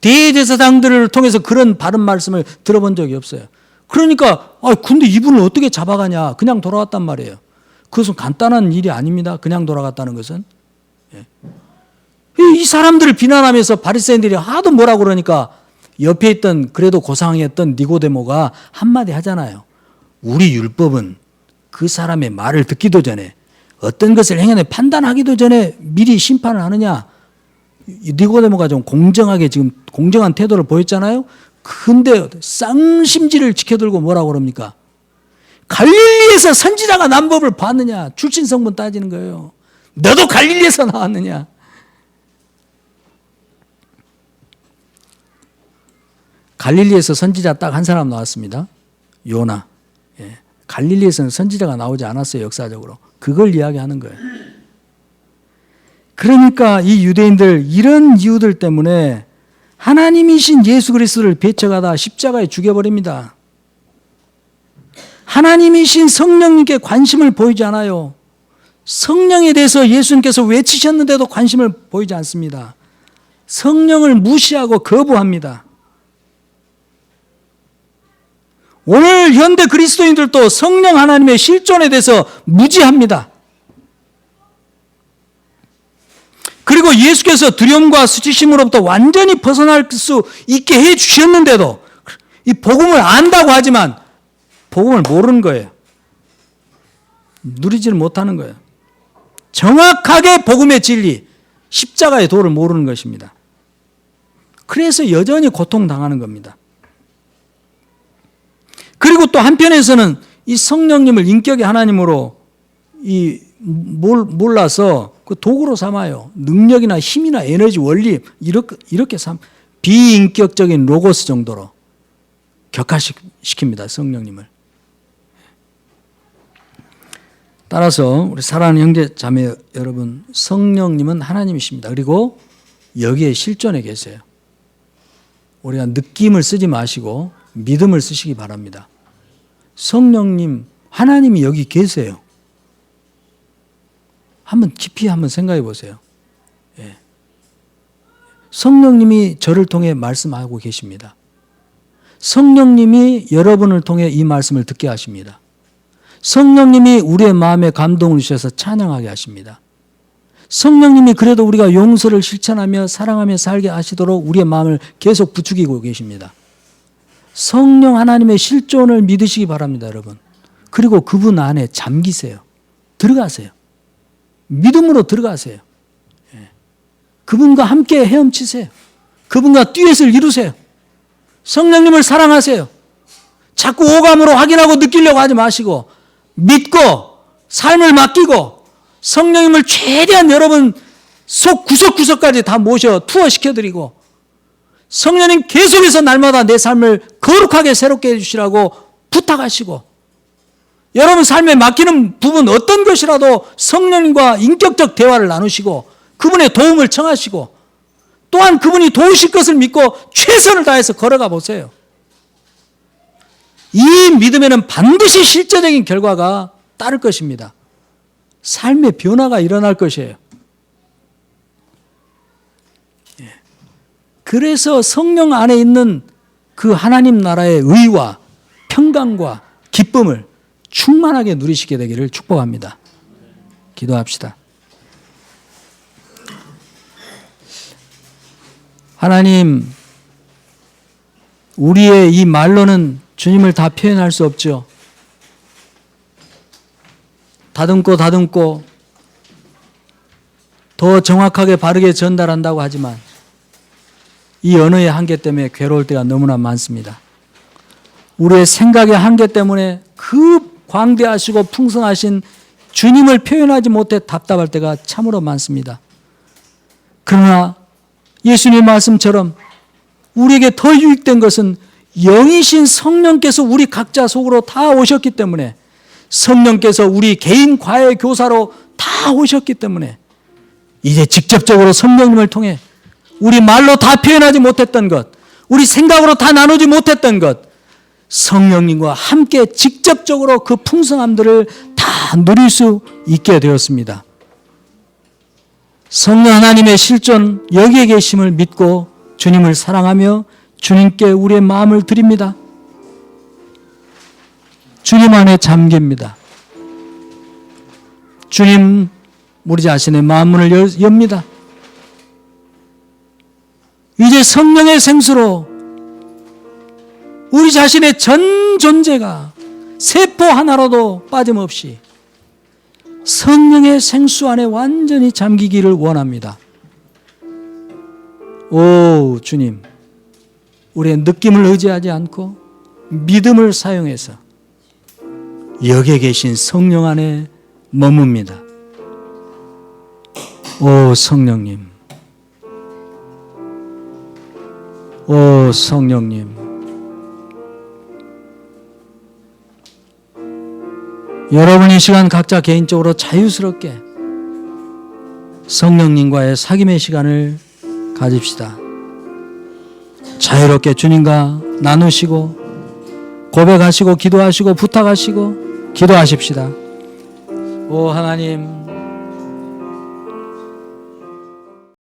대제사장들을 통해서 그런 바른 말씀을 들어본 적이 없어요. 그러니까 근데 이분을 어떻게 잡아가냐. 그냥 돌아왔단 말이에요. 그것은 간단한 일이 아닙니다. 그냥 돌아갔다는 것은. 이 사람들을 비난하면서 바리새인들이 하도 뭐라고 그러니까 옆에 있던 그래도 고상했던 니고데모가 한마디 하잖아요. 우리 율법은 그 사람의 말을 듣기도 전에 어떤 것을 행하는 판단하기도 전에 미리 심판을 하느냐. 니고데모가 좀 공정하게 지금 공정한 태도를 보였잖아요. 근데 쌍심지를 지켜들고 뭐라고 그럽니까? 갈릴리에서 선지자가 난 법을 봤느냐. 출신 성분 따지는 거예요. 너도 갈릴리에서 나왔느냐. 갈릴리에서 선지자 딱 한 사람 나왔습니다. 요나. 갈릴리에서는 선지자가 나오지 않았어요. 역사적으로. 그걸 이야기하는 거예요. 그러니까 이 유대인들 이런 이유들 때문에 하나님이신 예수 그리스도를 배척하다 십자가에 죽여버립니다. 하나님이신 성령님께 관심을 보이지 않아요. 성령에 대해서 예수님께서 외치셨는데도 관심을 보이지 않습니다. 성령을 무시하고 거부합니다. 오늘 현대 그리스도인들도 성령 하나님의 실존에 대해서 무지합니다. 그리고 예수께서 두려움과 수치심으로부터 완전히 벗어날 수 있게 해 주셨는데도 이 복음을 안다고 하지만 복음을 모르는 거예요. 누리지를 못하는 거예요. 정확하게 복음의 진리, 십자가의 도를 모르는 것입니다. 그래서 여전히 고통당하는 겁니다. 그리고 또 한편에서는 이 성령님을 인격의 하나님으로 몰라서 그 도구로 삼아요. 능력이나 힘이나 에너지, 원리 이렇게 비인격적인 로고스 정도로 격화시킵니다. 성령님을. 따라서 우리 사랑하는 형제 자매 여러분, 성령님은 하나님이십니다. 그리고 여기에 실존해 계세요. 우리가 느낌을 쓰지 마시고 믿음을 쓰시기 바랍니다. 성령님, 하나님이 여기 계세요. 한번 깊이 한번 생각해 보세요. 예. 성령님이 저를 통해 말씀하고 계십니다. 성령님이 여러분을 통해 이 말씀을 듣게 하십니다. 성령님이 우리의 마음에 감동을 주셔서 찬양하게 하십니다. 성령님이 그래도 우리가 용서를 실천하며 사랑하며 살게 하시도록 우리의 마음을 계속 부추기고 계십니다. 성령 하나님의 실존을 믿으시기 바랍니다, 여러분. 그리고 그분 안에 잠기세요. 들어가세요. 믿음으로 들어가세요. 그분과 함께 헤엄치세요. 그분과 듀엣을 이루세요. 성령님을 사랑하세요. 자꾸 오감으로 확인하고 느끼려고 하지 마시고 믿고 삶을 맡기고 성령님을 최대한 여러분 속 구석구석까지 다 모셔 투어시켜드리고 성령님 계속해서 날마다 내 삶을 거룩하게 새롭게 해주시라고 부탁하시고 여러분 삶에 맡기는 부분 어떤 것이라도 성령님과 인격적 대화를 나누시고 그분의 도움을 청하시고 또한 그분이 도우실 것을 믿고 최선을 다해서 걸어가 보세요. 이 믿음에는 반드시 실제적인 결과가 따를 것입니다. 삶의 변화가 일어날 것이에요. 그래서 성령 안에 있는 그 하나님 나라의 의와 평강과 기쁨을 충만하게 누리시게 되기를 축복합니다. 기도합시다. 하나님, 우리의 이 말로는 주님을 다 표현할 수 없죠. 다듬고 더 정확하게 바르게 전달한다고 하지만 이 언어의 한계 때문에 괴로울 때가 너무나 많습니다. 우리의 생각의 한계 때문에 그 광대하시고 풍성하신 주님을 표현하지 못해 답답할 때가 참으로 많습니다. 그러나 예수님의 말씀처럼 우리에게 더 유익된 것은 영이신 성령께서 우리 각자 속으로 다 오셨기 때문에 성령께서 우리 개인 과외 교사로 다 오셨기 때문에 이제 직접적으로 성령님을 통해 우리 말로 다 표현하지 못했던 것, 우리 생각으로 다 나누지 못했던 것, 성령님과 함께 직접적으로 그 풍성함들을 다 누릴 수 있게 되었습니다. 성령 하나님의 실존 여기에 계심을 믿고 주님을 사랑하며 주님께 우리의 마음을 드립니다. 주님 안에 잠깁니다. 주님, 우리 자신의 마음문을 엽니다. 이제 성령의 생수로 우리 자신의 전 존재가 세포 하나로도 빠짐없이 성령의 생수 안에 완전히 잠기기를 원합니다. 오 주님, 우리의 느낌을 의지하지 않고 믿음을 사용해서 여기에 계신 성령 안에 머뭅니다. 오 성령님, 오 성령님, 여러분 이 시간 각자 개인적으로 자유스럽게 성령님과의 사귐의 시간을 가집시다. 자유롭게 주님과 나누시고 고백하시고 기도하시고 부탁하시고 기도하십시다. 오 하나님,